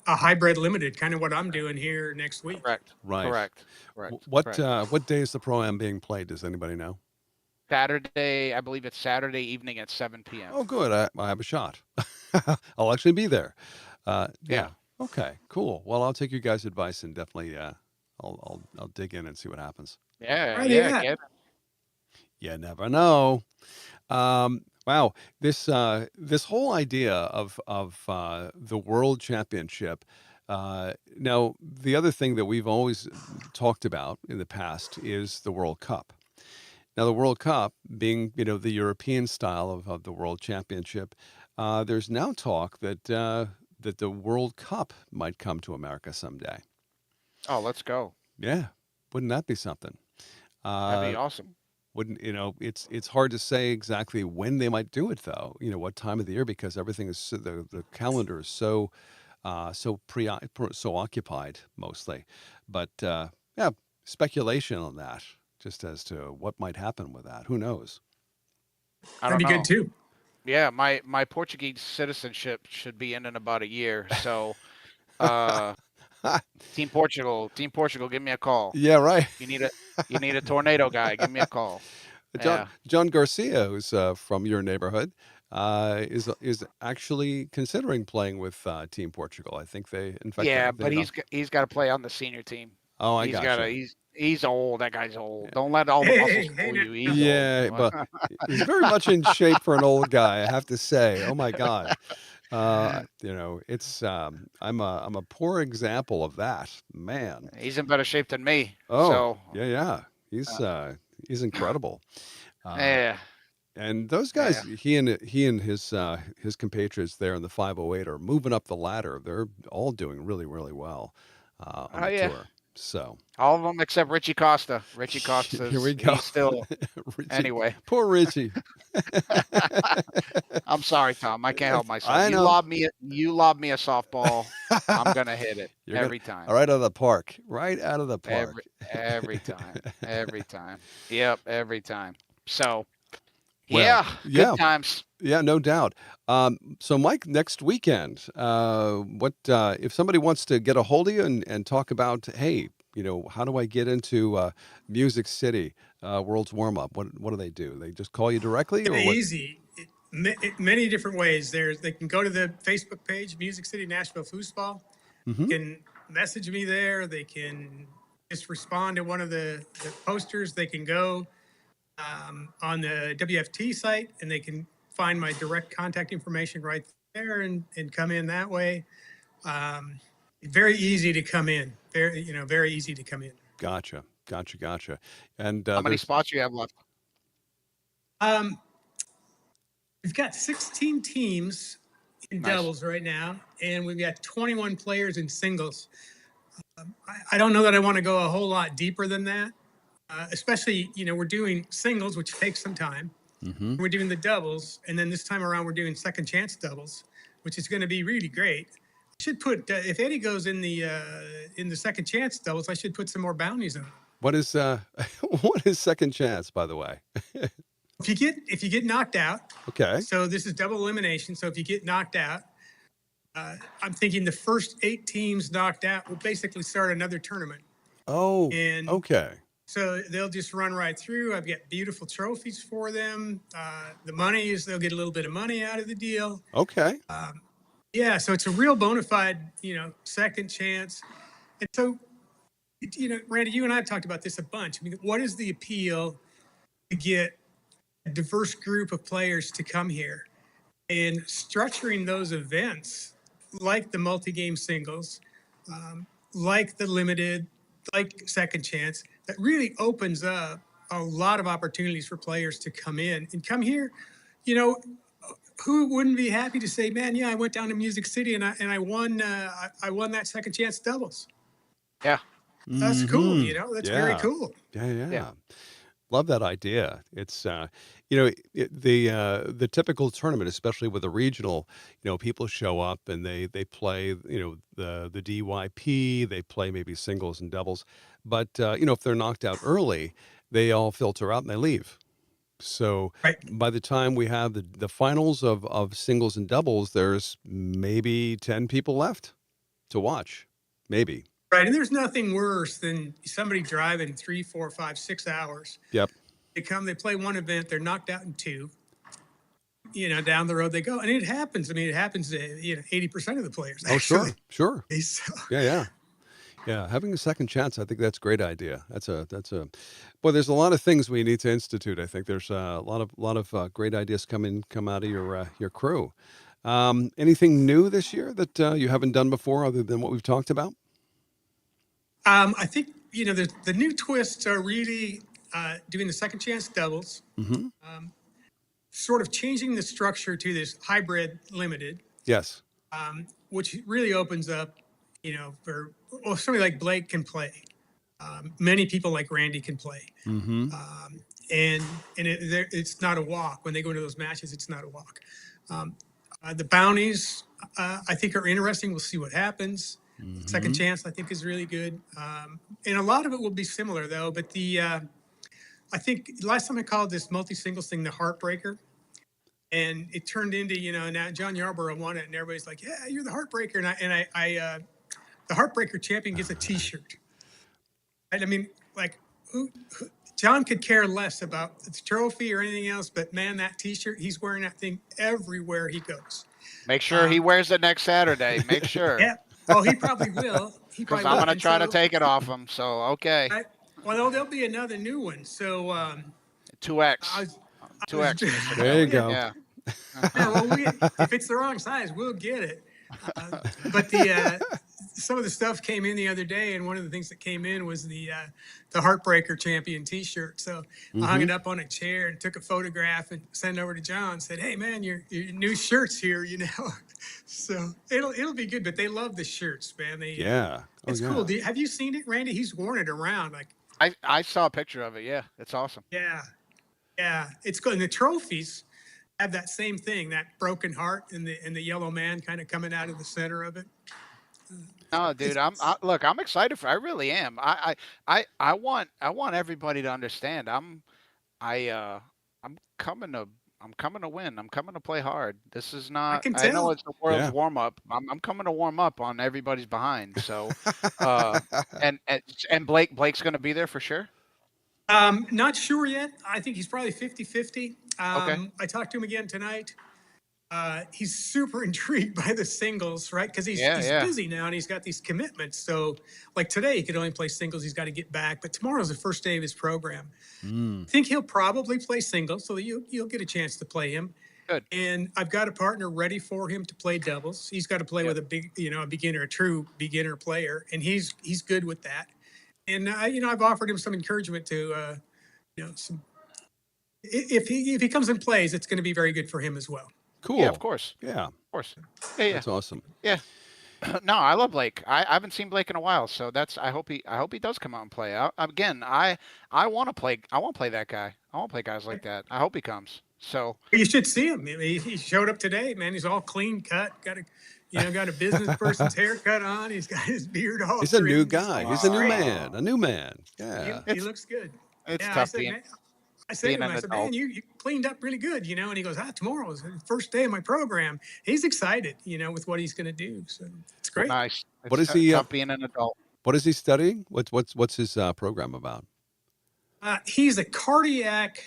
a hybrid limited, kind of what I'm doing here next week. correct, Right. correct, correct, What correct. what day is the pro-am being played? Does anybody know? Saturday, I believe it's Saturday evening at 7 p.m. Oh, good. I have a shot. I'll actually be there. Yeah. Yeah. Okay. Cool. Well, I'll take your guys' advice and definitely I'll dig in and see what happens. Yeah, Where are they yeah, at? get You never know. Wow. This whole idea of the World Championship. Now, the other thing that we've always talked about in the past is the World Cup. Now, the World Cup being, the European style of the World Championship, there's now talk that the World Cup might come to America someday. Oh, let's go. Yeah, wouldn't that be something? That'd be Uh, awesome. wouldn't it's hard to say exactly when they might do it though. What time of the year because everything is the calendar is so occupied mostly. But yeah, speculation on that, just as to what might happen with that. Who knows? I That'd don't be good know. too. Yeah, my Portuguese citizenship should be in about a year. So, uh, Team Portugal, give me a call. Yeah, right. You need a you need a tornado guy, give me a call. John Yeah. John Garcia, who's from your neighborhood, is actually considering playing with Team Portugal. I think in fact, Yeah, they but he's got to play on the senior team. Oh, I He's got to gotcha. he's old. That guy's Yeah, old. Don't let all the muscles Hey fool you. now. He's old. yeah, but he's very much in shape for an old guy, I have to say. Oh my God. It's I'm a poor example of that, man. He's in better shape than me. Oh, So, yeah, yeah. uh, He's incredible. Uh, yeah, and those guys, yeah. he and his compatriots there in the 508 are moving up the ladder. They're all doing really, really well on Oh the yeah. tour. So All of them except Richie Costa. Richie here we Costa's go. he's still Richie, anyway. poor Richie. I'm sorry, Tom. I can't help myself. I know. You lob me a softball, I'm gonna hit it You're gonna every time. right out of the park. Right out of the park. Every time. Every time. Yep, every time. So Well, yeah, good yeah, times. yeah, no doubt. So, Mike, next weekend, what if somebody wants to get a hold of you and talk about, hey, how do I get into Music City, World's Warm Up? What do they do? They just call you directly, or Very what? easy. Many different ways. They can go to the Facebook page, Music City Nashville Foosball. Hmm. Can message me there. They can just respond to one of the posters. They can go on the WFT site and they can find my direct contact information right there and come in that way. Very easy to come in. Very easy to come in. Gotcha, gotcha, gotcha. And How many there's spots you have left? Um, we've got 16 teams in Nice. doubles right now, and we've got 21 players in singles. I don't know that I want to go a whole lot deeper than that, especially, we're doing singles, which takes some time. hmm We're doing the doubles, and then this time around, we're doing second chance doubles, which is going to be really great. I should put, if Eddie goes in the second chance doubles, I should put some more bounties on. what is what is second chance, by the way? If you get knocked out, Okay. so this is double elimination. So if you get knocked out, I'm thinking the first 8 teams knocked out will basically start another tournament. Oh, And okay. so they'll just run right through. I've got beautiful trophies for them. The money is they'll get a little bit of money out of the deal. Okay. Yeah, so it's a real bona fide, second chance. And so, Randy, you and I have talked about this a bunch. I mean, what is the appeal to get a diverse group of players to come here? And structuring those events like the multi-game singles, like the limited, like second chance, that really opens up a lot of opportunities for players to come in and come here. Who wouldn't be happy to say, man, yeah, I went down to Music City and I won I won that second chance doubles. Yeah. That's cool, Mhm. that's very Yeah. cool. Yeah, yeah. Yeah. Love that idea. It's the typical tournament, especially with a regional. People show up and they play. The DYP. They play maybe singles and doubles, but if they're knocked out early, they all filter out and they leave. So Right. by the time we have the finals of singles and doubles, there's maybe 10 people left to watch. Maybe. Right. And there's nothing worse than somebody driving 3, 4, 5, 6 hours. Yep. They play one event, they're knocked out in two. Down the road they go. And it happens. I mean, it happens to 80% of the players. Oh, sure. Actually. Sure. So, Yeah, having a second chance, I think that's a great idea. Boy, there's a lot of things we need to institute. I think there's a lot of great ideas come out of your crew. Anything new this year that you haven't done before, other than what we've talked about? I think the new twists are really doing the second chance doubles, Mm-hmm. sort of changing the structure to this hybrid limited, Yes. which really opens up, for somebody like Blake can play. Many people like Randy can play. Mm-hmm. It's not a walk. When they go into those matches, it's not a walk. The bounties, I think, are interesting. We'll see what happens. Mm-hmm. Second chance, I think, is really good. And a lot of it will be similar, though. But I think last time I called this multi-singles thing the Heartbreaker. And it turned into, now John Yarborough won it. And everybody's like, yeah, you're the Heartbreaker. And the Heartbreaker champion gets a T-shirt. And I mean, like, John could care less about the trophy or anything else, but man, that T-shirt, he's wearing that thing everywhere he goes. Make sure he wears it next Saturday. Make sure. Yeah. Oh, he probably will. Because I'm going to try to take it off him. So, okay. Well, there'll be another new one. So 2X. 2X. There you go. Yeah. Yeah, well, if it's the wrong size, we'll get it. But some of the stuff came in the other day, and one of the things that came in was the Heartbreaker champion T-shirt. So I hung it up on a chair and took a photograph and sent it over to John. Said, "Hey, man, your new shirt's here, So it'll be good. But they love the shirts, man. It's cool. Have you seen it, Randy? He's worn it around. Like I saw a picture of it. Yeah, it's awesome. Yeah, it's good. And the trophies have that same thing, that broken heart and the yellow man kind of coming out of the center of it. No, dude, I'm excited I really am. I want everybody to understand. I'm coming to win. I'm coming to play hard. This is not. I know it's the world's warm up. I'm coming to warm up on everybody's behind. So, and Blake's going to be there for sure. Not sure yet. I think he's probably 50-50. Okay. I talked to him again tonight. He's super intrigued by the singles, right? Because he's busy now and he's got these commitments. So, like today, he could only play singles. He's got to get back. But tomorrow's the first day of his program. I think he'll probably play singles, so you'll get a chance to play him. Good. And I've got a partner ready for him to play doubles. He's got to play with a true beginner player, and he's good with that. And I've offered him some encouragement to, if he comes and plays, it's going to be very good for him as well. Cool. Yeah, of course. Yeah. Of course. Yeah. That's awesome. Yeah. No, I love Blake. I haven't seen Blake in a while, so I hope he does come out and play. I want to play. I want to play that guy. I want to play guys like that. I hope he comes. So you should see him. I mean, he showed up today, man. He's all clean cut. Got a business person's haircut on. He's got his beard all. He's a new guy. He's a new man. A new man. Yeah. He looks good. It's tough I said to him, man, you cleaned up really good, and he goes, tomorrow is the first day of my program. He's excited, with what he's going to do. So it's great. Nice. What is he? Tough being an adult. What is he studying? What's his program about? He's a cardiac.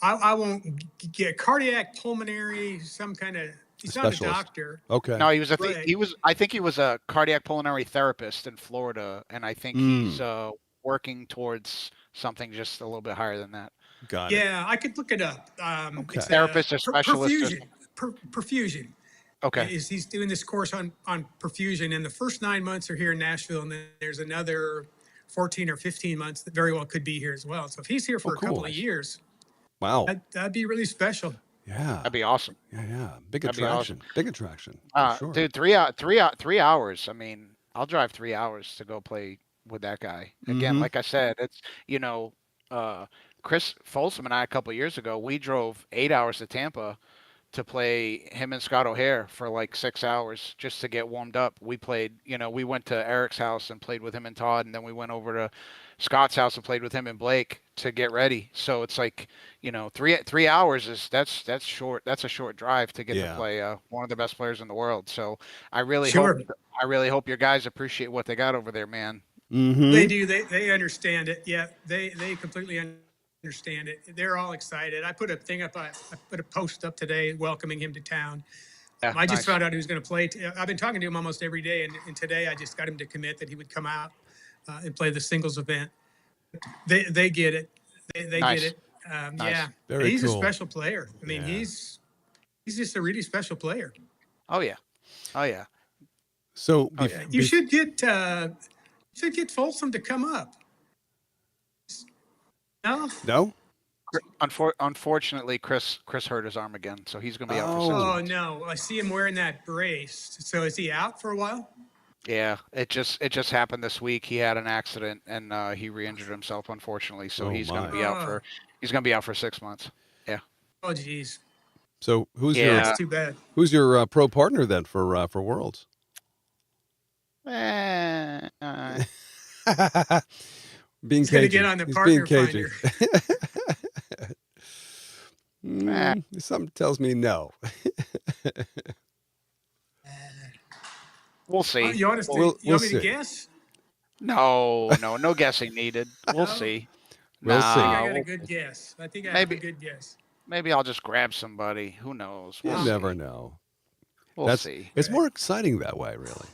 I won't get cardiac pulmonary, some kind of. He's Specialist. Not a doctor. Okay. No, I think he was a cardiac pulmonary therapist in Florida, and I think he's working towards something just a little bit higher than that. Got it. Yeah, I could look it up. Okay. Therapist or specialist. Perfusion. Okay. He's doing this course on perfusion, and the first 9 months are here in Nashville, and then there's another 14 or 15 months that very well could be here as well. So if he's here for a couple of years, wow, that'd be really special. Yeah, that'd be awesome. Yeah, big attraction. Awesome. Big attraction. Sure. Dude, 3 hours. I mean, I'll drive 3 hours to go play with that guy. Again, like I said, it's Chris Folsom and I a couple years ago, we drove 8 hours to Tampa to play him and Scott O'Hare for like 6 hours just to get warmed up. We played, we went to Eric's house and played with him and Todd, and then we went over to Scott's house and played with him and Blake to get ready. So it's like, 3 hours that's short. That's a short drive to get to play one of the best players in the world. So I really hope your guys appreciate what they got over there, man. They do. They understand it. Yeah, they completely understand it. They're all excited. I put a thing up. I put a post up today welcoming him to town. Yeah, I just found out he was going to play. I've been talking to him almost every day, and today I just got him to commit that he would come out and play the singles event. They get it. They get it. Yeah, he's a special player. I mean, he's just a really special player. Oh yeah. So you should get Folsom to come up. No. Unfortunately, Chris hurt his arm again, so he's going to be out for 6 months. Oh no! I see him wearing that brace. So is he out for a while? Yeah, it just happened this week. He had an accident and he re-injured himself, unfortunately. So he's going to be out for 6 months. Yeah. Oh geez. So that's too bad. Who's your pro partner then for Worlds? Being cagey. Get on the partner finder. Something tells me no. We'll see. You want me to guess? No guessing needed. We'll see. We'll see. I think I got a good guess. I think I have a good guess. Maybe I'll just grab somebody. Who knows? We'll never know. We'll see. It's more exciting that way, really.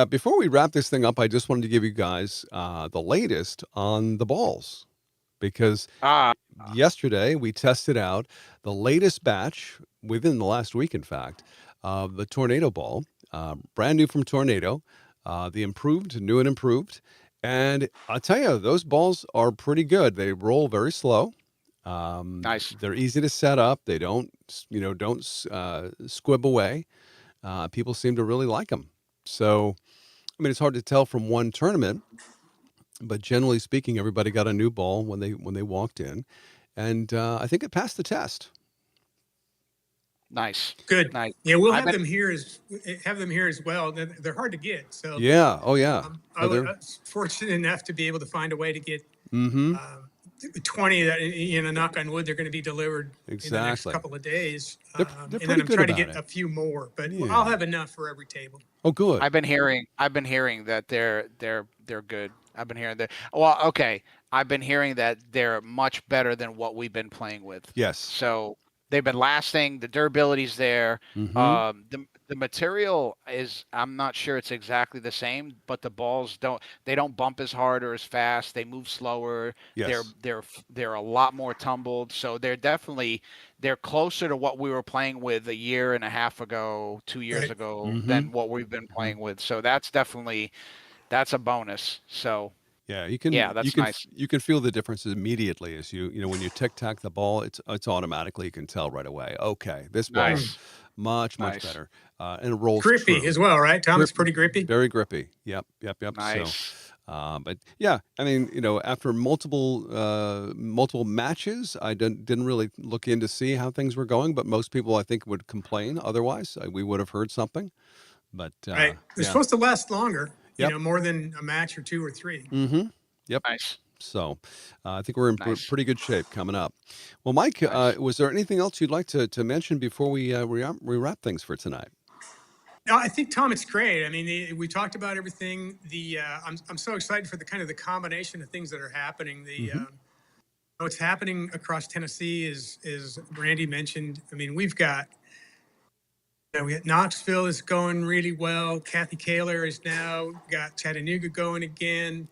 Before we wrap this thing up, I just wanted to give you guys the latest on the balls, because yesterday we tested out the latest batch within the last week, in fact, of the Tornado ball, brand new from Tornado, the new and improved. And I'll tell you, those balls are pretty good. They roll very slow. Nice. They're easy to set up. They don't squib away. People seem to really like them. So, I mean, it's hard to tell from one tournament, but generally speaking, everybody got a new ball when they walked in, and I think it passed the test. Nice. Good. Nice. Yeah, we'll have them here as well. They're hard to get. So yeah. Oh yeah. I was fortunate enough to be able to find a way to get 20 that, knock on wood, they're going to be delivered in the next couple of days. They're and then I'm trying to get a few more, but I'll have enough for every table. Oh, good. I've been hearing that they're good. I've been hearing that. Well, okay. I've been hearing that they're much better than what we've been playing with. Yes. So they've been lasting. The durability's there. The material is, I'm not sure it's exactly the same, but the balls don't bump as hard or as fast. They move slower. Yes. They're a lot more tumbled. So they're closer to what we were playing with a year and a half ago, 2 years ago, than what we've been playing with. So that's a bonus. So yeah, you can. That's nice. You can feel the difference immediately as when you tic tac the ball. It's automatically, you can tell right away. Okay, this ball is much better, and it rolls grippy true. as well, right? Tom, it's pretty grippy. Very grippy. Yep. Nice. So, but yeah, I mean, after multiple matches, I didn't really look in to see how things were going, but most people, I think, would complain. Otherwise, we would have heard something. But right, they're supposed to last longer. More than a match or two or three. Yep. Nice. So I think we're in pretty good shape coming up. Well, Mike, was there anything else you'd like to mention before we wrap things for tonight? No, I think, Tom, it's great. I mean, we talked about everything. I'm so excited for the combination of things that are happening. What's happening across Tennessee is Randy mentioned. I mean, we got Knoxville is going really well. Kathy Kaler is now got Chattanooga going again.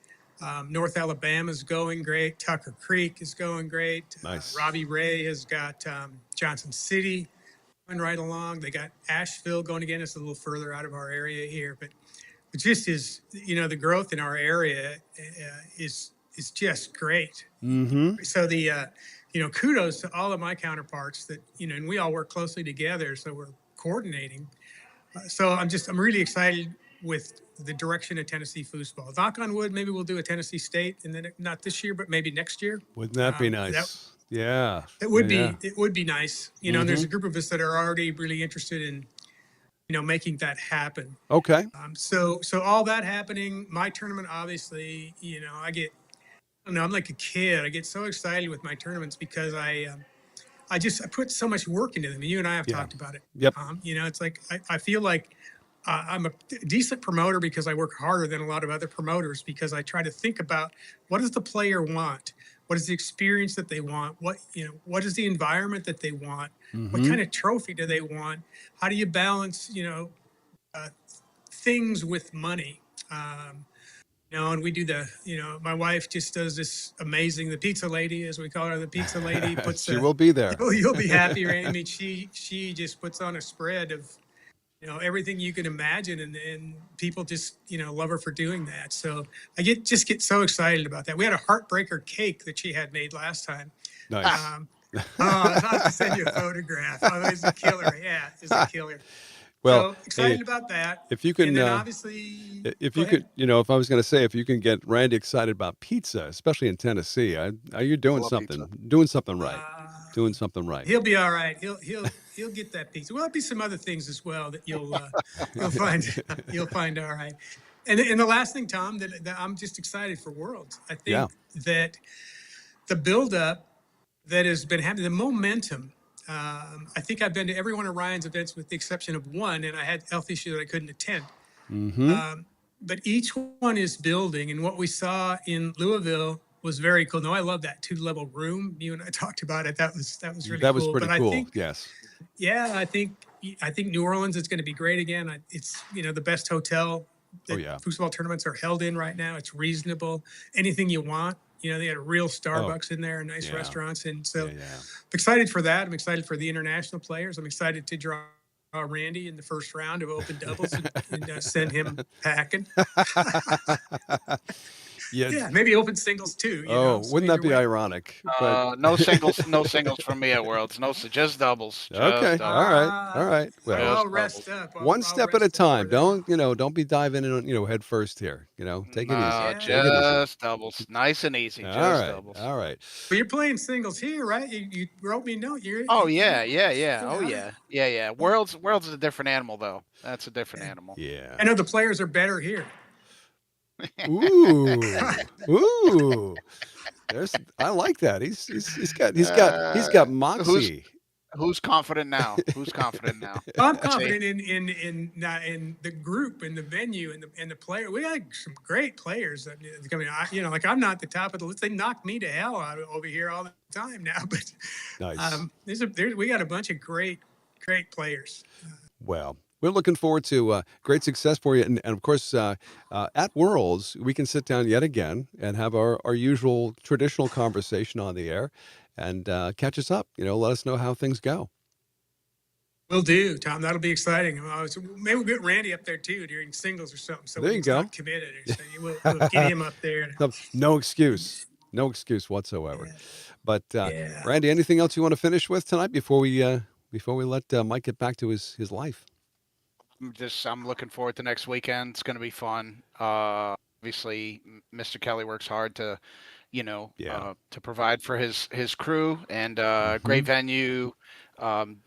North Alabama's going great. Tucker Creek is going great. Nice. Robbie Ray has got Johnson City going right along. They got Asheville going again. It's a little further out of our area here, but it just is, the growth in our area is just great. So kudos to all of my counterparts that, and we all work closely together. So we're coordinating. So I'm really excited with the direction of Tennessee foosball. Knock on wood, maybe we'll do a Tennessee State, and then not this year, but maybe next year. Wouldn't that be nice? Yeah. It would Yeah. be. It would be nice. You know, and there's a group of us that are already really interested in, making that happen. Okay. So all that happening, my tournament, obviously, I don't know, I'm like a kid. I get so excited with my tournaments because I put so much work into them. You and I have talked about it. Yep. It's like I feel like I'm a decent promoter because I work harder than a lot of other promoters because I try to think about what does the player want? What is the experience that they want? What is the environment that they want? What kind of trophy do they want? How do you balance, things with money? And we do my wife just does this amazing, the pizza lady, as we call her, the pizza lady. She will be there. You'll be happy, right? I mean, she just puts on a spread of, everything you can imagine, and people just, love her for doing that. So I just get so excited about that. We had a heartbreaker cake that she had made last time. Nice. I'll have to send you a photograph. Oh, it's a killer. Yeah, it's a killer. Well, so excited about that. If you can, and then obviously, if you could, if I was going to say, if you can get Randy excited about pizza, especially in Tennessee, are you doing something? Pizza. Doing something right? Doing something right. He'll be all right. He'll get that pizza. Well, there'll be some other things as well that you'll find all right. And the last thing, Tom, that I'm just excited for Worlds. I think that the buildup that has been happening, the momentum. I think I've been to every one of Ryan's events with the exception of one, and I had health issues that I couldn't attend. But each one is building, and what we saw in Louisville was very cool. No, I love that 2-level room. You and I talked about it. That was really cool. That was pretty cool. I think, yes. Yeah, I think New Orleans is going to be great again. It's the best hotel that foosball tournaments are held in right now. It's reasonable. Anything you want. They had a real Starbucks in there, nice restaurants. And so I'm excited for that. I'm excited for the international players. I'm excited to draw Randy in the first round of open doubles and send him packing. Yeah, maybe open singles too. Wouldn't that be ironic? No singles from me at Worlds. No, just doubles. Okay, all right. Well, I'll rest up. One step at a time. Don't be diving in, head first here. Take it easy. Just doubles, nice and easy. Doubles. All right. But you're playing singles here, right? You wrote me a note. Oh yeah. Oh yeah. Worlds is a different animal though. That's a different animal. Yeah. I know the players are better here. Ooh. I like that. He's got moxie. Who's confident now? I'm confident in the group and the venue and the player. We had some great players that coming. I'm not the top of the list. They knock me to hell out over here all the time now. But nice. We got a bunch of great players. Well, we're looking forward to great success for you. And of course, at Worlds, we can sit down yet again and have our usual traditional conversation on the air and catch us up. Let us know how things go. Will do, Tom. That'll be exciting. Maybe we'll get Randy up there, too, during singles or something. So there you go. Not committed. So we'll get him up there. No excuse. No excuse whatsoever. But, Randy, anything else you want to finish with tonight before we let Mike get back to his life? I'm looking forward to next weekend. It's going to be fun. Obviously, Mr. Kelley works hard to, to provide for his crew and great venue. I'm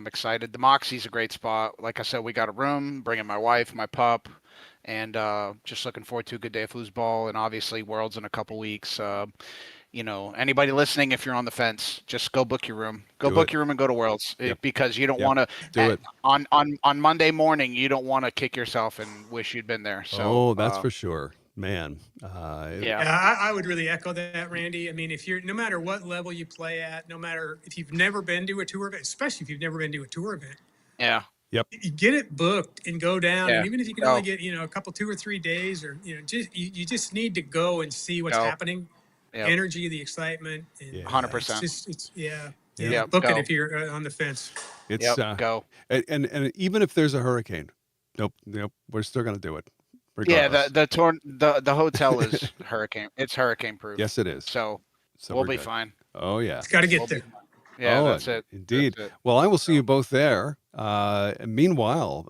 excited. The Moxie's a great spot. Like I said, we got a room, bringing my wife, my pup, and just looking forward to a good day of foosball. And obviously, Worlds in a couple weeks. Anybody listening, if you're on the fence, just go book your room. Book your room and go to Worlds because you don't want to do it on Monday morning. You don't want to kick yourself and wish you'd been there. So, that's for sure, man. I would really echo that, Randy. I mean, no matter what level you play at, no matter if you've never been to a tour event, especially if you've never been to a tour event. Yeah. Yep. You get it booked and go down. And even if you can only get, a couple, 2 or 3 days or, you just need to go and see what's happening. Energy, the excitement, 100%. Book it if you're on the fence. It's go. And even if there's a hurricane, nope, we're still gonna do it. Regardless. Yeah, the hotel is hurricane. It's hurricane proof. Yes, it is. So we'll be fine. Oh yeah, it's got to get there. That's it. Indeed. That's it. Well, I will see you both there. Meanwhile,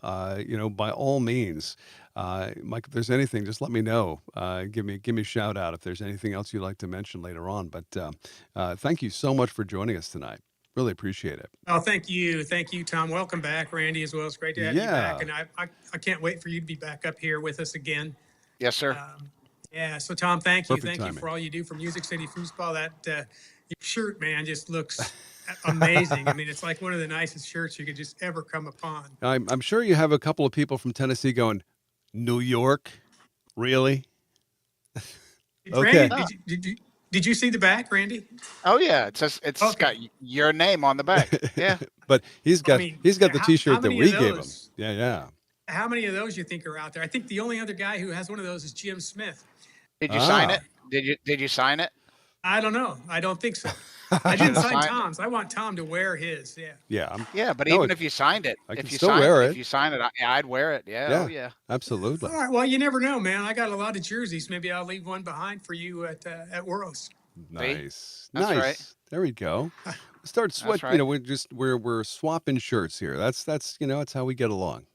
by all means, Mike, if there's anything, just let me know. Give me a shout out if there's anything else you'd like to mention later on. But thank you so much for joining us tonight. Really appreciate it. Oh, thank you, Tom. Welcome back, Randy, as well. It's great to have you back, and I can't wait for you to be back up here with us again. Yes, sir. Yeah. So, Tom, thank you. Perfect Thank timing. you for all you do for Music City Foosball. That your shirt, man, just looks amazing. I mean, it's like one of the nicest shirts you could just ever come upon. I'm sure you have a couple of people from Tennessee going, New York? Really? Okay. Randy, did you see the back, Randy? Oh yeah, it's got your name on the back. Yeah. But he's got the T-shirt how that many we of gave him. those? Yeah. How many of those you think are out there? I think the only other guy who has one of those is Jim Smith. Did you sign it? Did you sign it? I don't know. I don't think so. I didn't sign Tom's. I want Tom to wear his. Yeah. Yeah. But even if you signed it, I can if you still wear it. If you sign it, I'd wear it. Yeah. Oh yeah. Absolutely. All right. Well, you never know, man. I got a lot of jerseys. Maybe I'll leave one behind for you at Worlds. Nice. That's nice. right. There we go. Start sweat. Right. We're swapping shirts here. That's that's how we get along,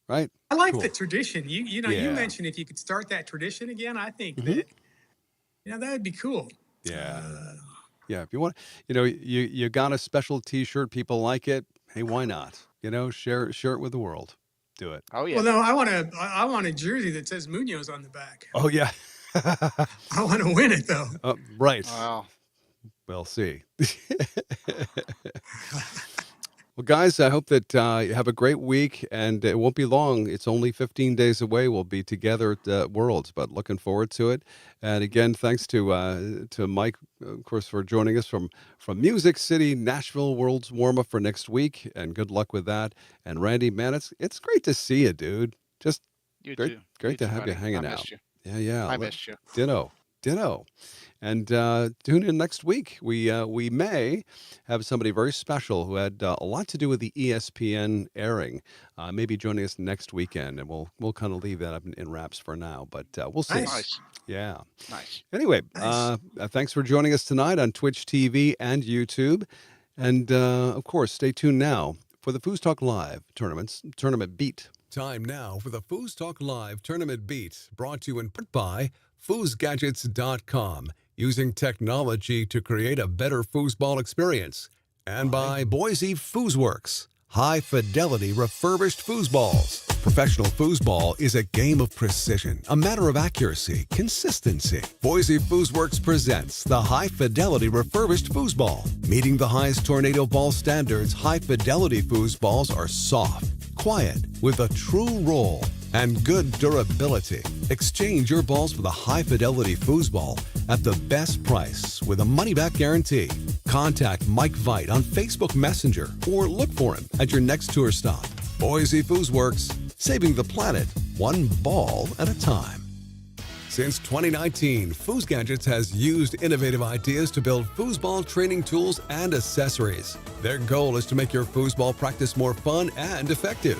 right? I like Cool. the tradition. You mentioned if you could start that tradition again. I think that that would be cool. Yeah. Yeah. If you want, you got a special T-shirt. People like it. Hey, why not? Share it with the world. Do it. Oh yeah. Well, no, I want a jersey that says Munoz on the back. Oh yeah. I want to win it though. Right. Wow. We'll see. Well, guys, I hope that you have a great week, and it won't be long. It's only 15 days away. We'll be together at Worlds, but looking forward to it. And again, thanks to Mike, of course, for joining us from Music City, Nashville Worlds Warmup for next week, and good luck with that. And Randy, man, it's great to see you, dude. Just great to have you hanging out. You. Yeah. I missed you. Ditto. And tune in next week. We may have somebody very special who had a lot to do with the ESPN airing. Maybe joining us next weekend, and we'll kind of leave that up in wraps for now. But we'll see. Nice. Yeah. Nice. Anyway, thanks for joining us tonight on Twitch TV and YouTube, and of course, stay tuned now for the FoosTalk Live tournament beat. Time now for the FoosTalk Live tournament beat, brought to you in part by FoosGadgets.com, using technology to create a better foosball experience, and by Boise Foosworks, high-fidelity refurbished foosballs. Professional foosball is a game of precision, a matter of accuracy, consistency. Boise Foosworks presents the high-fidelity refurbished foosball. Meeting the highest tornado ball standards, high-fidelity foosballs are soft, quiet, with a true roll, and good durability. Exchange your balls for the high-fidelity foosball at the best price with a money-back guarantee. Contact Mike Veit on Facebook Messenger or look for him at your next tour stop. Boise Foosworks, saving the planet one ball at a time. Since 2019, FoosGadgets has used innovative ideas to build foosball training tools and accessories. Their goal is to make your foosball practice more fun and effective.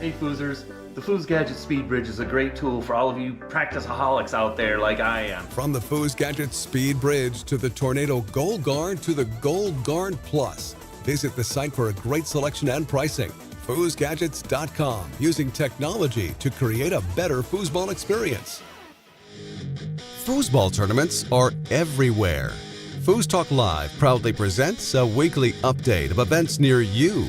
Hey Foosers, the FoosGadget Speed Bridge is a great tool for all of you practice-aholics out there like I am. From the FoosGadget Speed Bridge to the Tornado Gold Guard to the Gold Guard Plus, visit the site for a great selection and pricing. FoosGadgets.com, using technology to create a better foosball experience. Foosball tournaments are everywhere. FoosTalk Live proudly presents a weekly update of events near you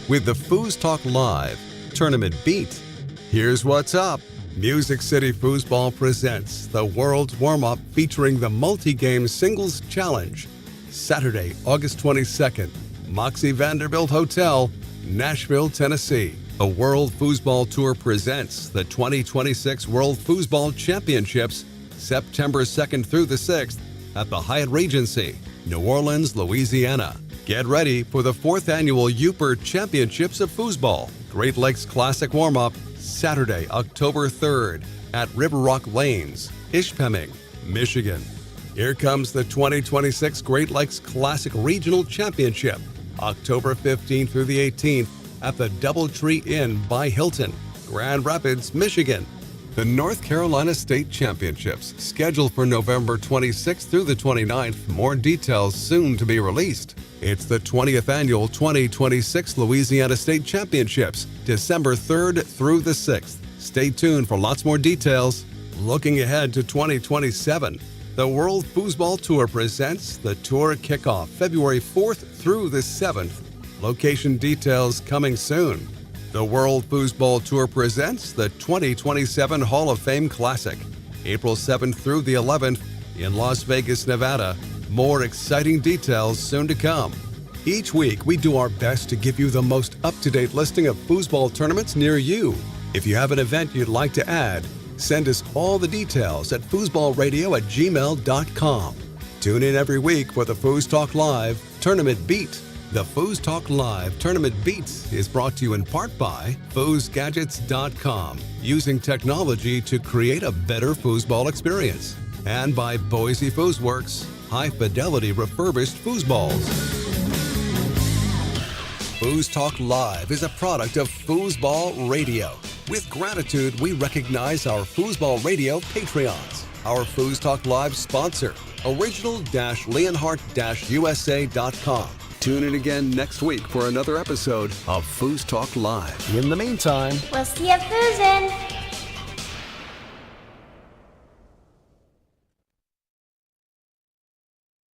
with the FoosTalk Live Tournament Beat. Here's what's up. Music City Foosball presents the World's Warmup featuring the multi-game singles challenge. Saturday, August 22nd, Moxie Vanderbilt Hotel, Nashville, Tennessee. The World Foosball Tour presents the 2026 World Foosball Championships, September 2nd through the 6th at the Hyatt Regency, New Orleans, Louisiana. Get ready for the 4th annual Uper Championships of Foosball, Great Lakes Classic Warm-Up, Saturday, October 3rd at River Rock Lanes, Ishpeming, Michigan. Here comes the 2026 Great Lakes Classic Regional Championship, October 15th through the 18th at the Doubletree Inn by Hilton, Grand Rapids, Michigan. The North Carolina State Championships, scheduled for November 26th through the 29th. More details soon to be released. It's the 20th annual 2026 Louisiana State Championships, December 3rd through the 6th. Stay tuned for lots more details. Looking ahead to 2027, the World Foosball Tour presents the tour kickoff February 4th through the 7th. Location details coming soon. The World Foosball Tour presents the 2027 Hall of Fame Classic, April 7th through the 11th in Las Vegas, Nevada. More exciting details soon to come. Each week, we do our best to give you the most up-to-date listing of foosball tournaments near you. If you have an event you'd like to add, send us all the details at foosballradio@gmail.com. Tune in every week for the FoosTalk Live Tournament Beat. The FoosTalk Live Tournament Beats is brought to you in part by foosgadgets.com, using technology to create a better foosball experience, and by Boise Foosworks, high-fidelity refurbished foosballs. FoosTalk Live is a product of Foosball Radio. With gratitude, we recognize our Foosball Radio Patreons. Our FoosTalk Live sponsor, original-leonhardt-usa.com. Tune in again next week for another episode of FoosTalk Live. In the meantime, We'll see you foozin'.